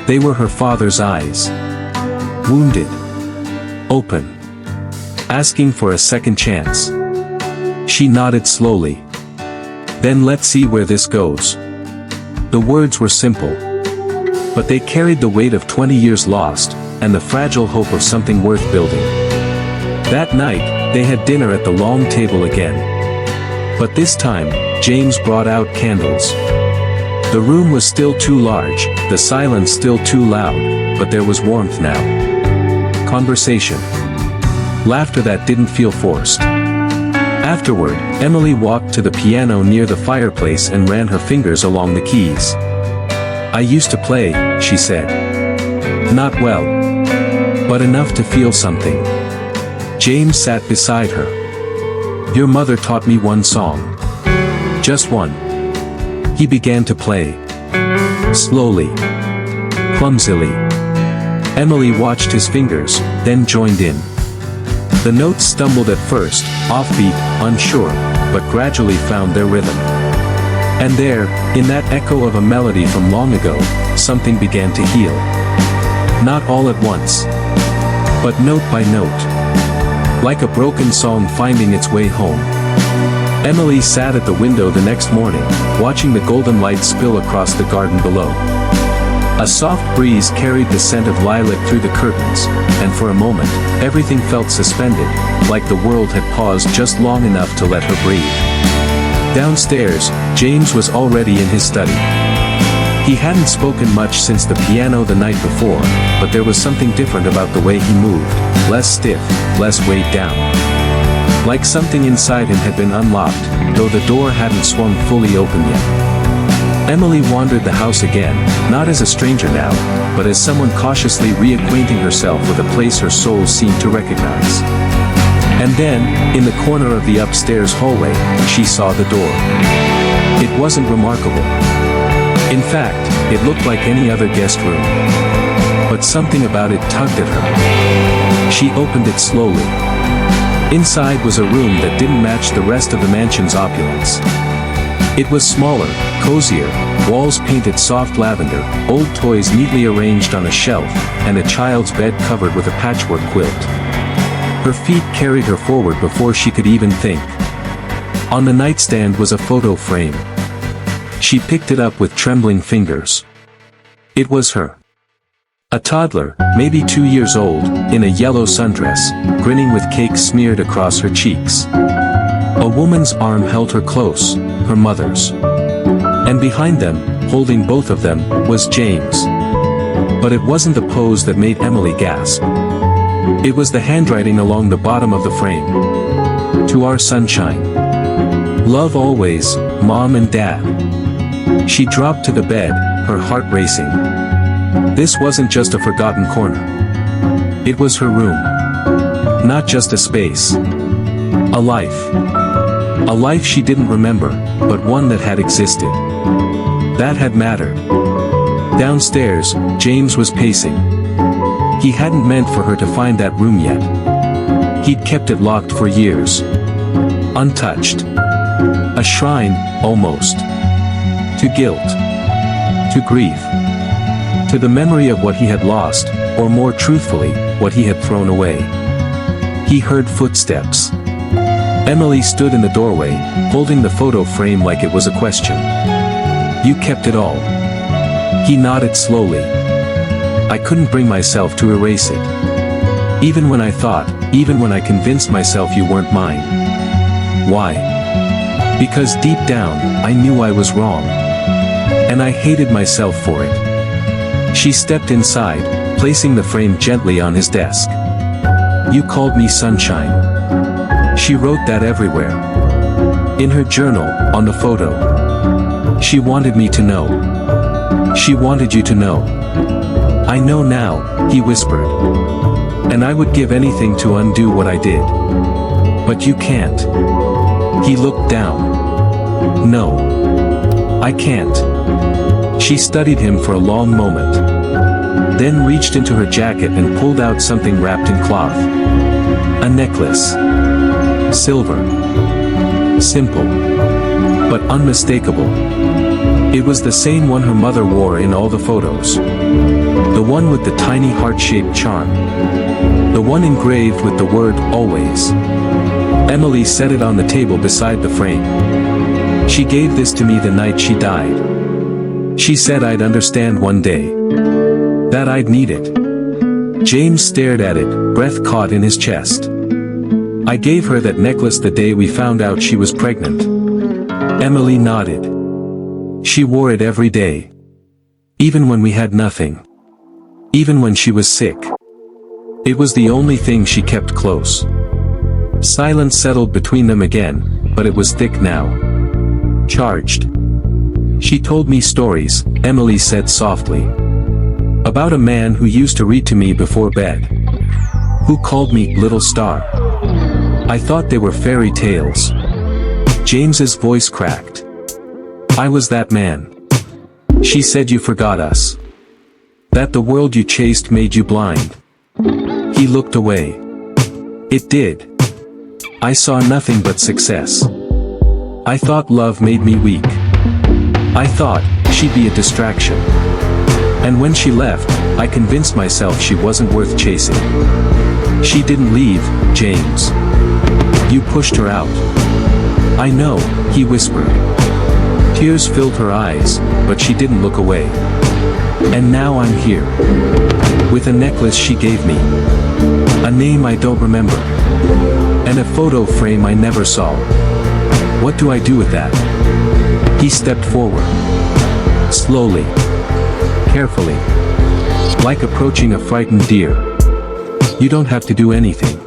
They were her father's eyes. Wounded. Open. Asking for a second chance. She nodded slowly. Then let's see where this goes. The words were simple, but they carried the weight of 20 years lost, and the fragile hope of something worth building. That night, they had dinner at the long table again. But this time, James brought out candles. The room was still too large, the silence still too loud, but there was warmth now. Conversation. Laughter that didn't feel forced. Afterward, Emily walked to the piano near the fireplace and ran her fingers along the keys. "I used to play," she said. "Not well, but enough to feel something." James sat beside her. "Your mother taught me one song. Just one." He began to play. Slowly. Clumsily. Emily watched his fingers, then joined in. The notes stumbled at first, offbeat, unsure, but gradually found their rhythm. And there, in that echo of a melody from long ago, something began to heal. Not all at once, but note by note. Like a broken song finding its way home. Emily sat at the window the next morning, watching the golden light spill across the garden below. A soft breeze carried the scent of lilac through the curtains, and for a moment, everything felt suspended, like the world had paused just long enough to let her breathe. Downstairs, James was already in his study. He hadn't spoken much since the piano the night before, but there was something different about the way he moved, less stiff, less weighed down. Like something inside him had been unlocked, though the door hadn't swung fully open yet. Emily wandered the house again, not as a stranger now, but as someone cautiously reacquainting herself with a place her soul seemed to recognize. And then, in the corner of the upstairs hallway, she saw the door. It wasn't remarkable. In fact, it looked like any other guest room. But something about it tugged at her. She opened it slowly. Inside was a room that didn't match the rest of the mansion's opulence. It was smaller, cozier, walls painted soft lavender, old toys neatly arranged on a shelf, and a child's bed covered with a patchwork quilt. Her feet carried her forward before she could even think. On the nightstand was a photo frame. She picked it up with trembling fingers. It was her. A toddler, maybe 2 years old, in a yellow sundress, grinning with cake smeared across her cheeks. A woman's arm held her close, her mother's. And behind them, holding both of them, was James. But it wasn't the pose that made Emily gasp. It was the handwriting along the bottom of the frame. "To our sunshine. Love always, Mom and Dad." She dropped to the bed, her heart racing. This wasn't just a forgotten corner. It was her room. Not just a space. A life. A life she didn't remember, but one that had existed. That had mattered. Downstairs, James was pacing. He hadn't meant for her to find that room yet. He'd kept it locked for years. Untouched. A shrine, almost. To guilt. To grief. To the memory of what he had lost, or more truthfully, what he had thrown away. He heard footsteps. Emily stood in the doorway, holding the photo frame like it was a question. "You kept it all." He nodded slowly. "I couldn't bring myself to erase it. Even when I convinced myself you weren't mine." "Why?" "Because deep down, I knew I was wrong. And I hated myself for it." She stepped inside, placing the frame gently on his desk. "You called me sunshine." She wrote that everywhere. In her journal, on the photo. "She wanted me to know. She wanted you to know." "I know now," he whispered. "And I would give anything to undo what I did. But you can't." He looked down. "No. I can't." She studied him for a long moment. Then reached into her jacket and pulled out something wrapped in cloth. A necklace. Silver. Simple. But unmistakable. It was the same one her mother wore in all the photos. The one with the tiny heart-shaped charm. The one engraved with the word always. Emily set it on the table beside the frame. "She gave this to me the night she died. She said I'd understand one day. That I'd need it. James stared at it, breath caught in his chest. I gave her that necklace the day we found out she was pregnant. Emily nodded. She wore it every day. Even when we had nothing. Even when she was sick. It was the only thing she kept close. Silence settled between them again, but it was thick now. Charged. She told me stories, Emily said softly. About a man who used to read to me before bed. Who called me Little Star. I thought they were fairy tales. James's voice cracked. I was that man. She said you forgot us. That the world you chased made you blind. He looked away. It did. I saw nothing but success. I thought love made me weak. I thought she'd be a distraction. And when she left, I convinced myself she wasn't worth chasing. She didn't leave, James. You pushed her out. I know, he whispered. Tears filled her eyes, but she didn't look away. And now I'm here. With a necklace she gave me. A name I don't remember. And a photo frame I never saw. What do I do with that? He stepped forward. Slowly. Carefully. Like approaching a frightened deer. You don't have to do anything.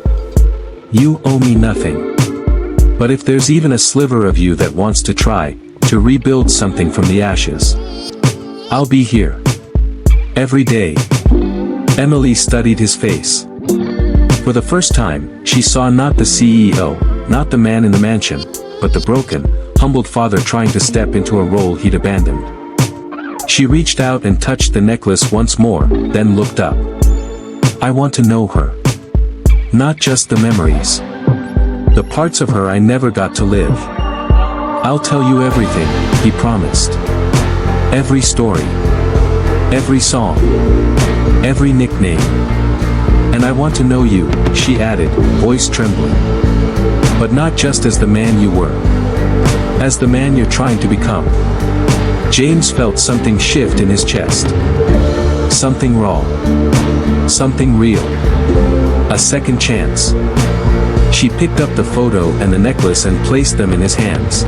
You owe me nothing. But if there's even a sliver of you that wants to try to rebuild something from the ashes, I'll be here. Every day. Emily studied his face. For the first time, she saw not the CEO, not the man in the mansion, but the broken, humbled father trying to step into a role he'd abandoned. She reached out and touched the necklace once more, then looked up. I want to know her. Not just the memories. The parts of her I never got to live. I'll tell you everything, he promised. Every story. Every song. Every nickname. And I want to know you, she added, voice trembling. But not just as the man you were. As the man you're trying to become. James felt something shift in his chest. Something raw. Something real. A second chance. She picked up the photo and the necklace and placed them in his hands.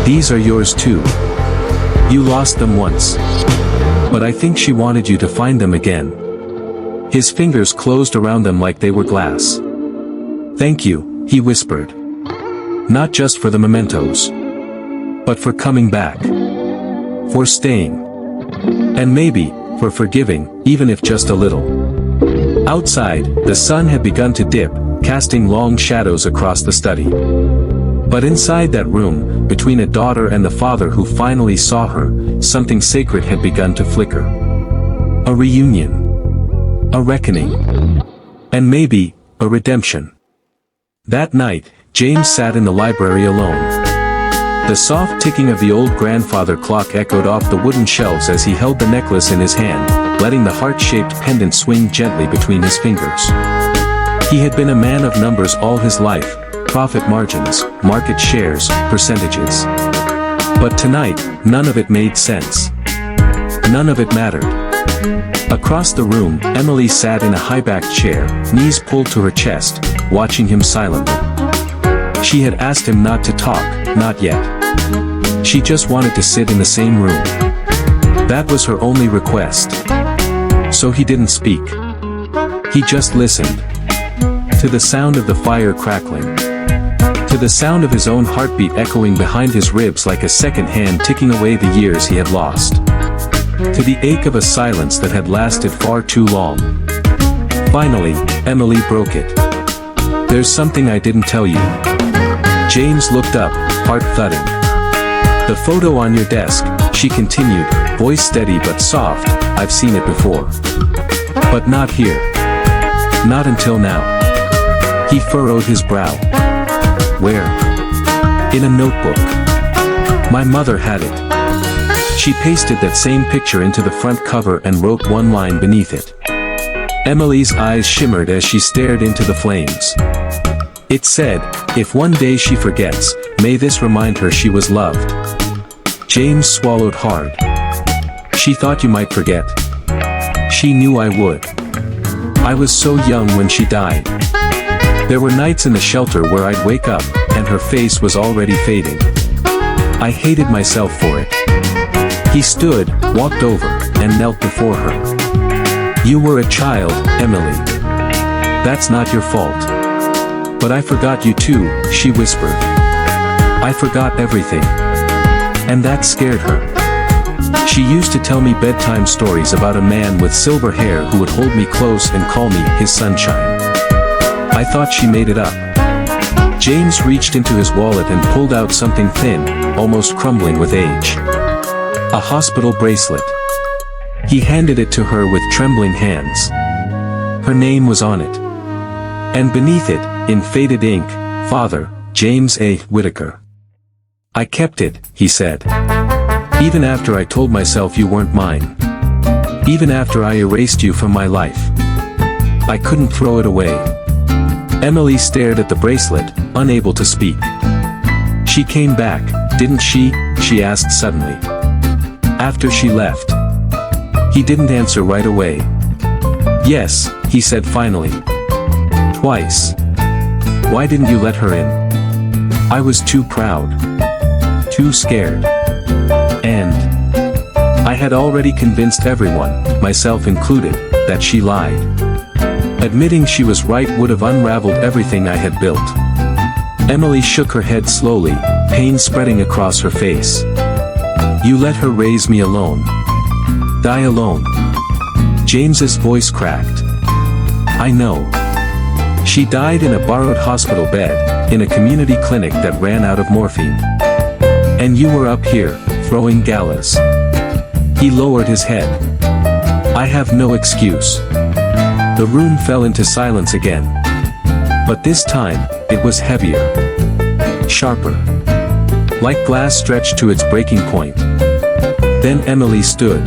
These are yours too. You lost them once. But I think she wanted you to find them again. His fingers closed around them like they were glass. Thank you, he whispered. Not just for the mementos. But for coming back. For staying. And maybe, for forgiving, even if just a little. Outside, the sun had begun to dip, casting long shadows across the study. But inside that room, between a daughter and the father who finally saw her, something sacred had begun to flicker. A reunion. A reckoning. And maybe, a redemption. That night, James sat in the library alone. The soft ticking of the old grandfather clock echoed off the wooden shelves as he held the necklace in his hand, letting the heart-shaped pendant swing gently between his fingers. He had been a man of numbers all his life, profit margins, market shares, percentages. But tonight, none of it made sense. None of it mattered. Across the room, Emily sat in a high-backed chair, knees pulled to her chest, watching him silently. She had asked him not to talk, not yet. She just wanted to sit in the same room. That was her only request. So he didn't speak. He just listened. To the sound of the fire crackling. To the sound of his own heartbeat echoing behind his ribs like a second hand ticking away the years he had lost. To the ache of a silence that had lasted far too long. Finally, Emily broke it. There's something I didn't tell you. James looked up, heart thudding. The photo on your desk, she continued, voice steady but soft, I've seen it before. But not here. Not until now. He furrowed his brow. Where? In a notebook. My mother had it. She pasted that same picture into the front cover and wrote one line beneath it. Emily's eyes shimmered as she stared into the flames. It said, if one day she forgets, may this remind her she was loved. James swallowed hard. She thought you might forget. She knew I would. I was so young when she died. There were nights in the shelter where I'd wake up, and her face was already fading. I hated myself for it. He stood, walked over, and knelt before her. You were a child, Emily. That's not your fault. But I forgot you too, she whispered. I forgot everything. And that scared her. She used to tell me bedtime stories about a man with silver hair who would hold me close and call me his sunshine. I thought she made it up. James reached into his wallet and pulled out something thin, almost crumbling with age. A hospital bracelet. He handed it to her with trembling hands. Her name was on it. And beneath it, in faded ink, Father, James A. Whitaker. I kept it, he said. Even after I told myself you weren't mine. Even after I erased you from my life. I couldn't throw it away. Emily stared at the bracelet, unable to speak. She came back, didn't she? She asked suddenly. After she left. He didn't answer right away. Yes, he said finally. Twice. Why didn't you let her in? I was too proud. Too scared. And I had already convinced everyone, myself included, that she lied. Admitting she was right would have unraveled everything I had built. Emily shook her head slowly, pain spreading across her face. You let her raise me alone. Die alone. James's voice cracked. I know. She died in a borrowed hospital bed, in a community clinic that ran out of morphine. And you were up here, throwing galas. He lowered his head. I have no excuse. The room fell into silence again. But this time, it was heavier. Sharper. Like glass stretched to its breaking point. Then Emily stood.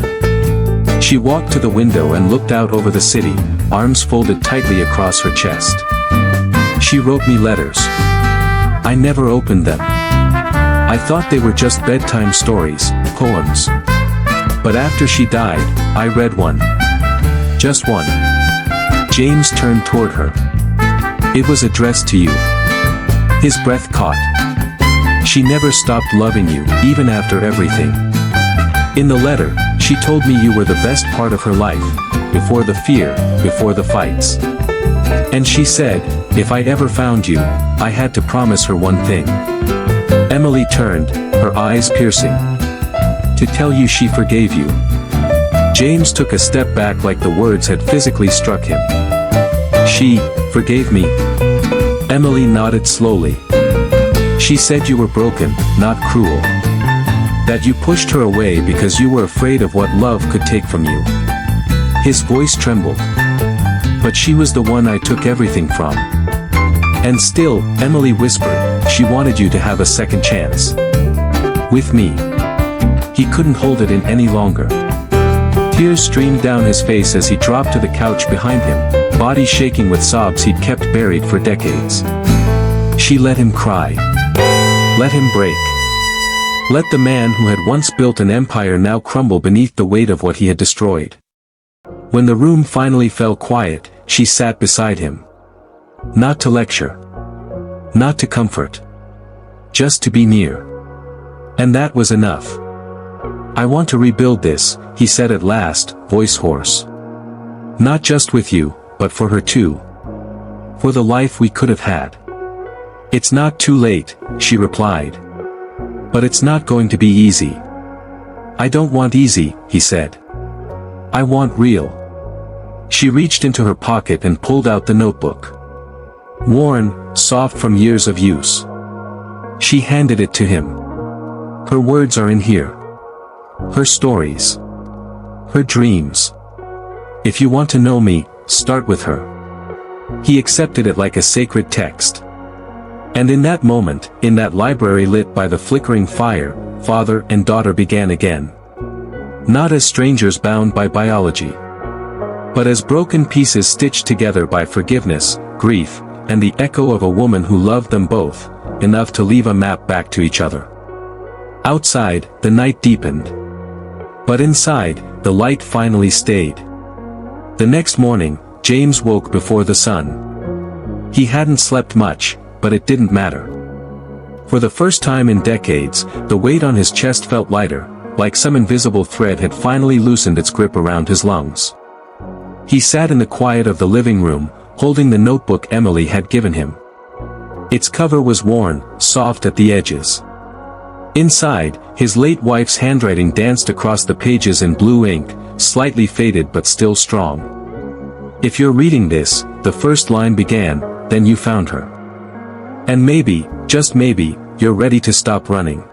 She walked to the window and looked out over the city, arms folded tightly across her chest. She wrote me letters. I never opened them. I thought they were just bedtime stories, poems. But after she died, I read one. Just one. James turned toward her. It was addressed to you. His breath caught. She never stopped loving you, even after everything. In the letter, she told me you were the best part of her life, before the fear, before the fights. And she said, if I ever found you, I had to promise her one thing. Emily turned, her eyes piercing. To tell you she forgave you. James took a step back like the words had physically struck him. She forgave me. Emily nodded slowly. She said you were broken, not cruel. That you pushed her away because you were afraid of what love could take from you. His voice trembled. But she was the one I took everything from. And still, Emily whispered, she wanted you to have a second chance. With me. He couldn't hold it in any longer. Tears streamed down his face as he dropped to the couch behind him, body shaking with sobs he'd kept buried for decades. She let him cry. Let him break. Let the man who had once built an empire now crumble beneath the weight of what he had destroyed. When the room finally fell quiet, she sat beside him. Not to lecture. Not to comfort. Just to be near. And that was enough. I want to rebuild this, he said at last, voice hoarse. Not just with you, but for her too. For the life we could have had. It's not too late, she replied. But it's not going to be easy. I don't want easy, he said. I want real. She reached into her pocket and pulled out the notebook. Worn, soft from years of use. She handed it to him. Her words are in here. Her stories. Her dreams. If you want to know me, start with her. He accepted it like a sacred text. And in that moment, in that library lit by the flickering fire, father and daughter began again. Not as strangers bound by biology. But as broken pieces stitched together by forgiveness, grief, and the echo of a woman who loved them both, enough to leave a map back to each other. Outside, the night deepened. But inside, the light finally stayed. The next morning, James woke before the sun. He hadn't slept much, but it didn't matter. For the first time in decades, the weight on his chest felt lighter, like some invisible thread had finally loosened its grip around his lungs. He sat in the quiet of the living room, holding the notebook Emily had given him. Its cover was worn, soft at the edges. Inside, his late wife's handwriting danced across the pages in blue ink, slightly faded but still strong. "If you're reading this," the first line began, "then you found her. And maybe, just maybe, you're ready to stop running."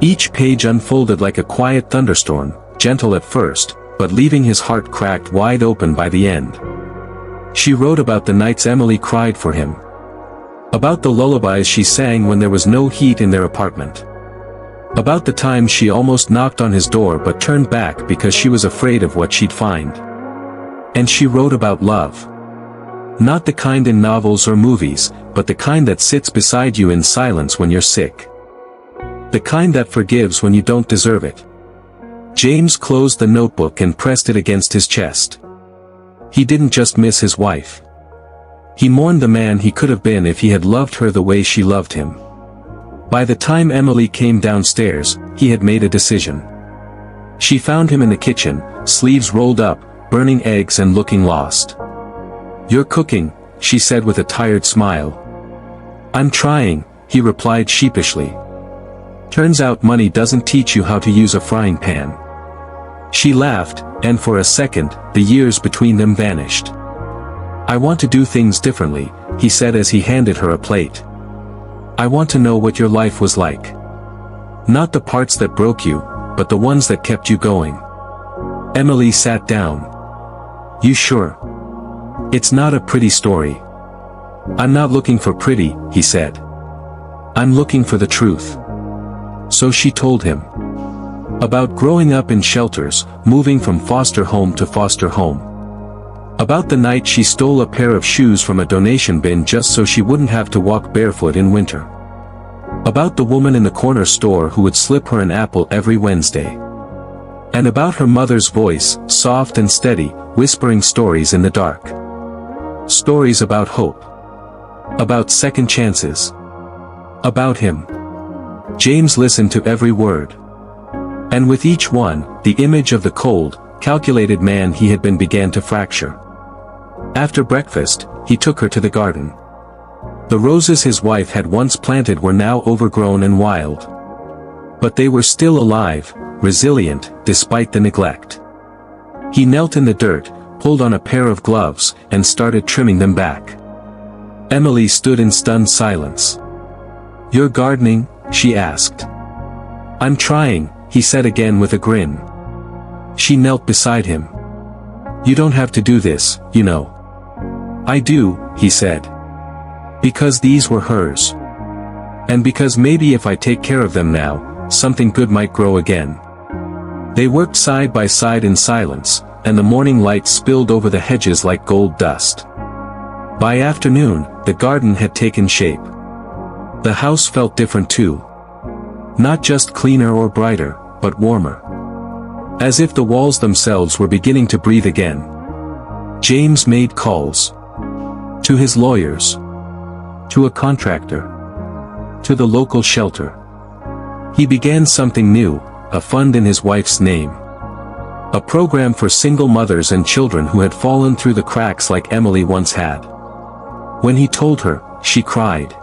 Each page unfolded like a quiet thunderstorm, gentle at first, but leaving his heart cracked wide open by the end. She wrote about the nights Emily cried for him. About the lullabies she sang when there was no heat in their apartment. About the times she almost knocked on his door but turned back because she was afraid of what she'd find. And she wrote about love. Not the kind in novels or movies, but the kind that sits beside you in silence when you're sick. The kind that forgives when you don't deserve it. James closed the notebook and pressed it against his chest. He didn't just miss his wife. He mourned the man he could have been if he had loved her the way she loved him. By the time Emily came downstairs, he had made a decision. She found him in the kitchen, sleeves rolled up, burning eggs and looking lost. "You're cooking," she said with a tired smile. "I'm trying," he replied sheepishly. "Turns out money doesn't teach you how to use a frying pan." She laughed, and for a second, the years between them vanished. "I want to do things differently," he said as he handed her a plate. "I want to know what your life was like. Not the parts that broke you, but the ones that kept you going." Emily sat down. "You sure? It's not a pretty story." "I'm not looking for pretty," he said. "I'm looking for the truth." So she told him. About growing up in shelters, moving from foster home to foster home. About the night she stole a pair of shoes from a donation bin just so she wouldn't have to walk barefoot in winter. About the woman in the corner store who would slip her an apple every Wednesday. And about her mother's voice, soft and steady, whispering stories in the dark. Stories about hope. About second chances. About him. James listened to every word. And with each one, the image of the cold, calculated man he had been began to fracture. After breakfast, he took her to the garden. The roses his wife had once planted were now overgrown and wild. But they were still alive, resilient, despite the neglect. He knelt in the dirt, pulled on a pair of gloves, and started trimming them back. Emily stood in stunned silence. "You're gardening?" she asked. "I'm trying," he said again with a grin. She knelt beside him. "You don't have to do this, you know." "I do," he said. "Because these were hers. And because maybe if I take care of them now, something good might grow again." They worked side by side in silence, and the morning light spilled over the hedges like gold dust. By afternoon, the garden had taken shape. The house felt different too. Not just cleaner or brighter, but warmer. As if the walls themselves were beginning to breathe again. James made calls. To his lawyers. To a contractor. To the local shelter. He began something new, a fund in his wife's name. A program for single mothers and children who had fallen through the cracks like Emily once had. When he told her, she cried.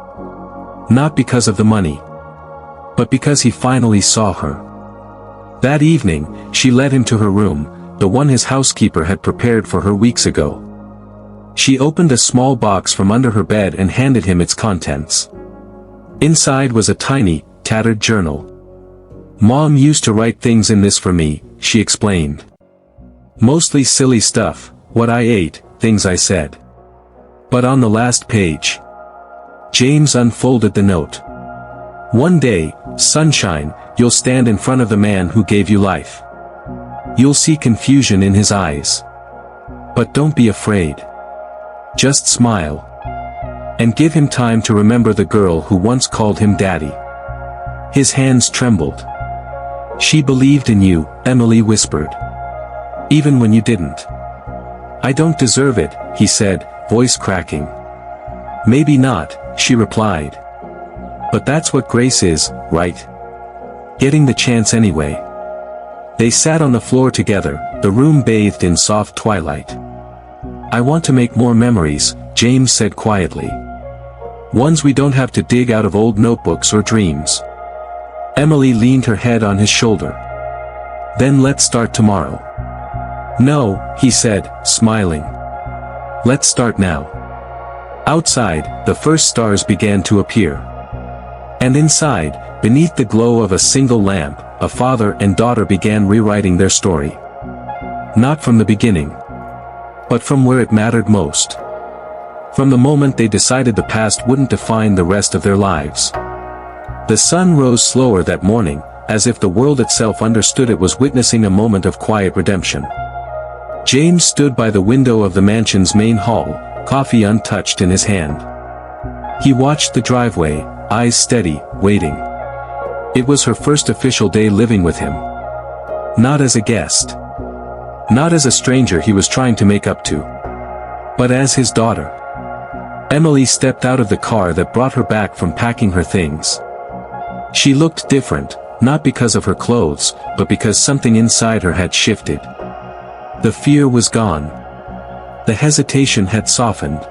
Not because of the money. But because he finally saw her. That evening, she led him to her room, the one his housekeeper had prepared for her weeks ago. She opened a small box from under her bed and handed him its contents. Inside was a tiny, tattered journal. "Mom used to write things in this for me," she explained. "Mostly silly stuff, what I ate, things I said." But on the last page, James unfolded the note. "One day, sunshine, you'll stand in front of the man who gave you life. You'll see confusion in his eyes. But don't be afraid. Just smile. And give him time to remember the girl who once called him daddy." His hands trembled. She believed in you, Emily whispered. Even when you didn't. I don't deserve it, he said, voice cracking. Maybe not, she replied. But that's what grace is, right? Getting the chance anyway. They sat on the floor together, the room bathed in soft twilight. I want to make more memories, James said quietly. Ones we don't have to dig out of old notebooks or dreams. Emily leaned her head on his shoulder. Then let's start tomorrow. No, he said, smiling. Let's start now. Outside, the first stars began to appear. And inside, beneath the glow of a single lamp, a father and daughter began rewriting their story. Not from the beginning. But from where it mattered most. From the moment they decided the past wouldn't define the rest of their lives. The sun rose slower that morning, as if the world itself understood it was witnessing a moment of quiet redemption. James stood by the window of the mansion's main hall, coffee untouched in his hand. He watched the driveway, eyes steady, waiting. It was her first official day living with him. Not as a guest. Not as a stranger he was trying to make up to. But as his daughter. Emily stepped out of the car that brought her back from packing her things. She looked different, not because of her clothes, but because something inside her had shifted. The fear was gone. The hesitation had softened.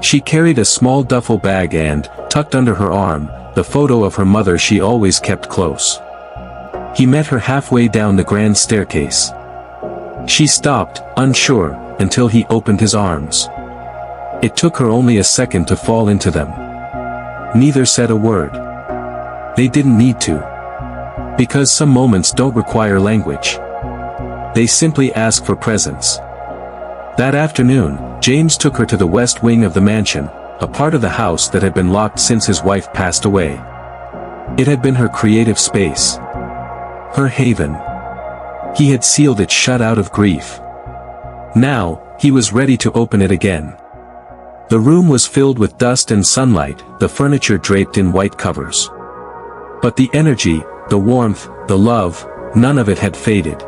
She carried a small duffel bag and, tucked under her arm, the photo of her mother she always kept close. He met her halfway down the grand staircase. She stopped, unsure, until he opened his arms. It took her only a second to fall into them. Neither said a word. They didn't need to. Because some moments don't require language. They simply ask for presence. That afternoon, James took her to the west wing of the mansion, a part of the house that had been locked since his wife passed away. It had been her creative space. Her haven. He had sealed it shut out of grief. Now, he was ready to open it again. The room was filled with dust and sunlight, the furniture draped in white covers. But the energy, the warmth, the love, none of it had faded.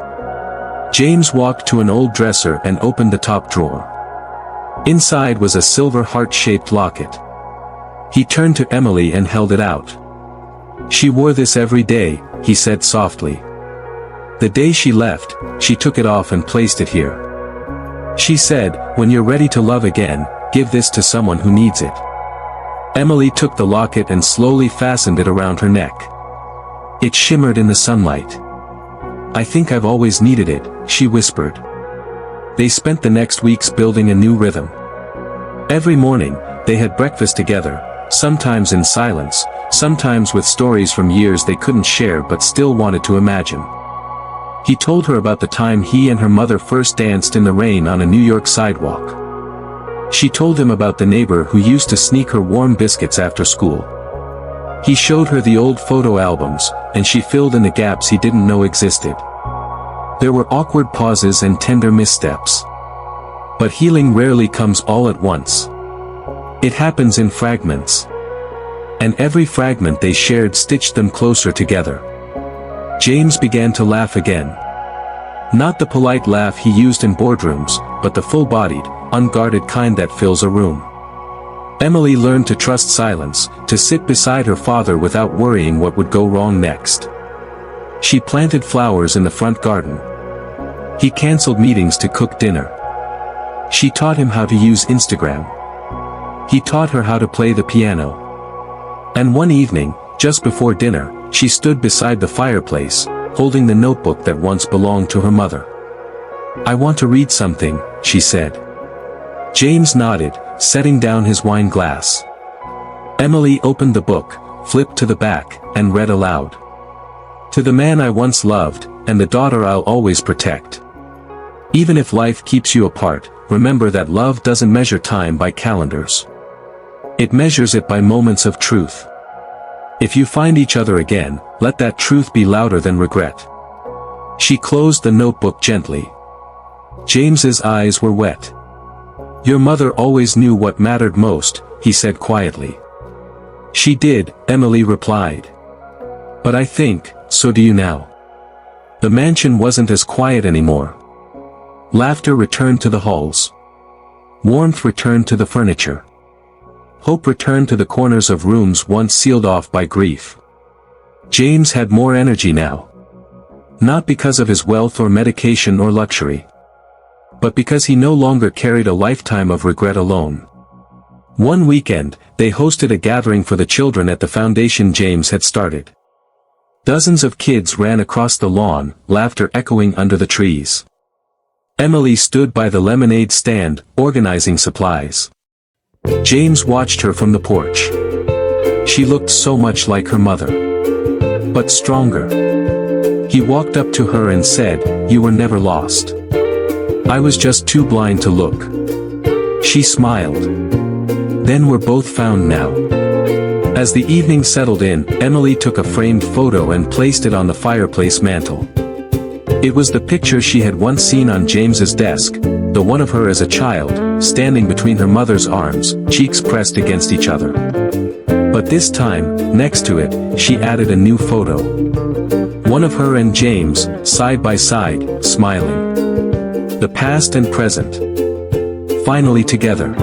James walked to an old dresser and opened the top drawer. Inside was a silver heart-shaped locket. He turned to Emily and held it out. She wore this every day, he said softly. The day she left, she took it off and placed it here. She said, when you're ready to love again, give this to someone who needs it. Emily took the locket and slowly fastened it around her neck. It shimmered in the sunlight. I think I've always needed it, she whispered. They spent the next weeks building a new rhythm. Every morning, they had breakfast together, sometimes in silence, sometimes with stories from years they couldn't share but still wanted to imagine. He told her about the time he and her mother first danced in the rain on a New York sidewalk. She told him about the neighbor who used to sneak her warm biscuits after school. He showed her the old photo albums, and she filled in the gaps he didn't know existed. There were awkward pauses and tender missteps. But healing rarely comes all at once. It happens in fragments. And every fragment they shared stitched them closer together. James began to laugh again. Not the polite laugh he used in boardrooms, but the full-bodied, unguarded kind that fills a room. Emily learned to trust silence, to sit beside her father without worrying what would go wrong next. She planted flowers in the front garden. He canceled meetings to cook dinner. She taught him how to use Instagram. He taught her how to play the piano. And one evening, just before dinner, she stood beside the fireplace, holding the notebook that once belonged to her mother. I want to read something, she said. James nodded, setting down his wine glass. Emily opened the book, flipped to the back, and read aloud. To the man I once loved, and the daughter I'll always protect. Even if life keeps you apart, remember that love doesn't measure time by calendars. It measures it by moments of truth. If you find each other again, let that truth be louder than regret. She closed the notebook gently. James's eyes were wet. Your mother always knew what mattered most, he said quietly. She did, Emily replied. But I think, so do you now. The mansion wasn't as quiet anymore. Laughter returned to the halls. Warmth returned to the furniture. Hope returned to the corners of rooms once sealed off by grief. James had more energy now. Not because of his wealth or medication or luxury, but because he no longer carried a lifetime of regret alone. One weekend, they hosted a gathering for the children at the foundation James had started. Dozens of kids ran across the lawn, laughter echoing under the trees. Emily stood by the lemonade stand, organizing supplies. James watched her from the porch. She looked so much like her mother, but stronger. He walked up to her and said, "You were never lost. I was just too blind to look." She smiled. "Then we're both found now." As the evening settled in, Emily took a framed photo and placed it on the fireplace mantel. It was the picture she had once seen on James's desk, the one of her as a child, standing between her mother's arms, cheeks pressed against each other. But this time, next to it, she added a new photo. One of her and James, side by side, smiling. The past and present. Finally together.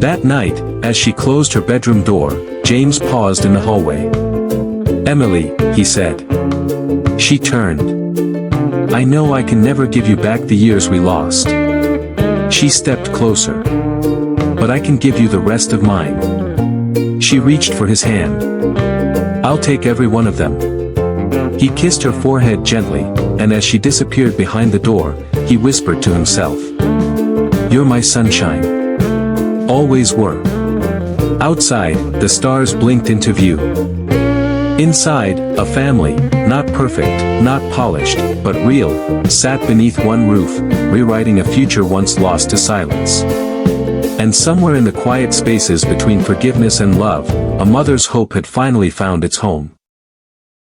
That night, as she closed her bedroom door, James paused in the hallway. "Emily," he said. She turned. "I know I can never give you back the years we lost." She stepped closer. "But I can give you the rest of mine." She reached for his hand. "I'll take every one of them." He kissed her forehead gently, and as she disappeared behind the door, he whispered to himself, "You're my sunshine. Always were." Outside, the stars blinked into view. Inside, a family, not perfect, not polished, but real, sat beneath one roof, rewriting a future once lost to silence. And somewhere in the quiet spaces between forgiveness and love, a mother's hope had finally found its home.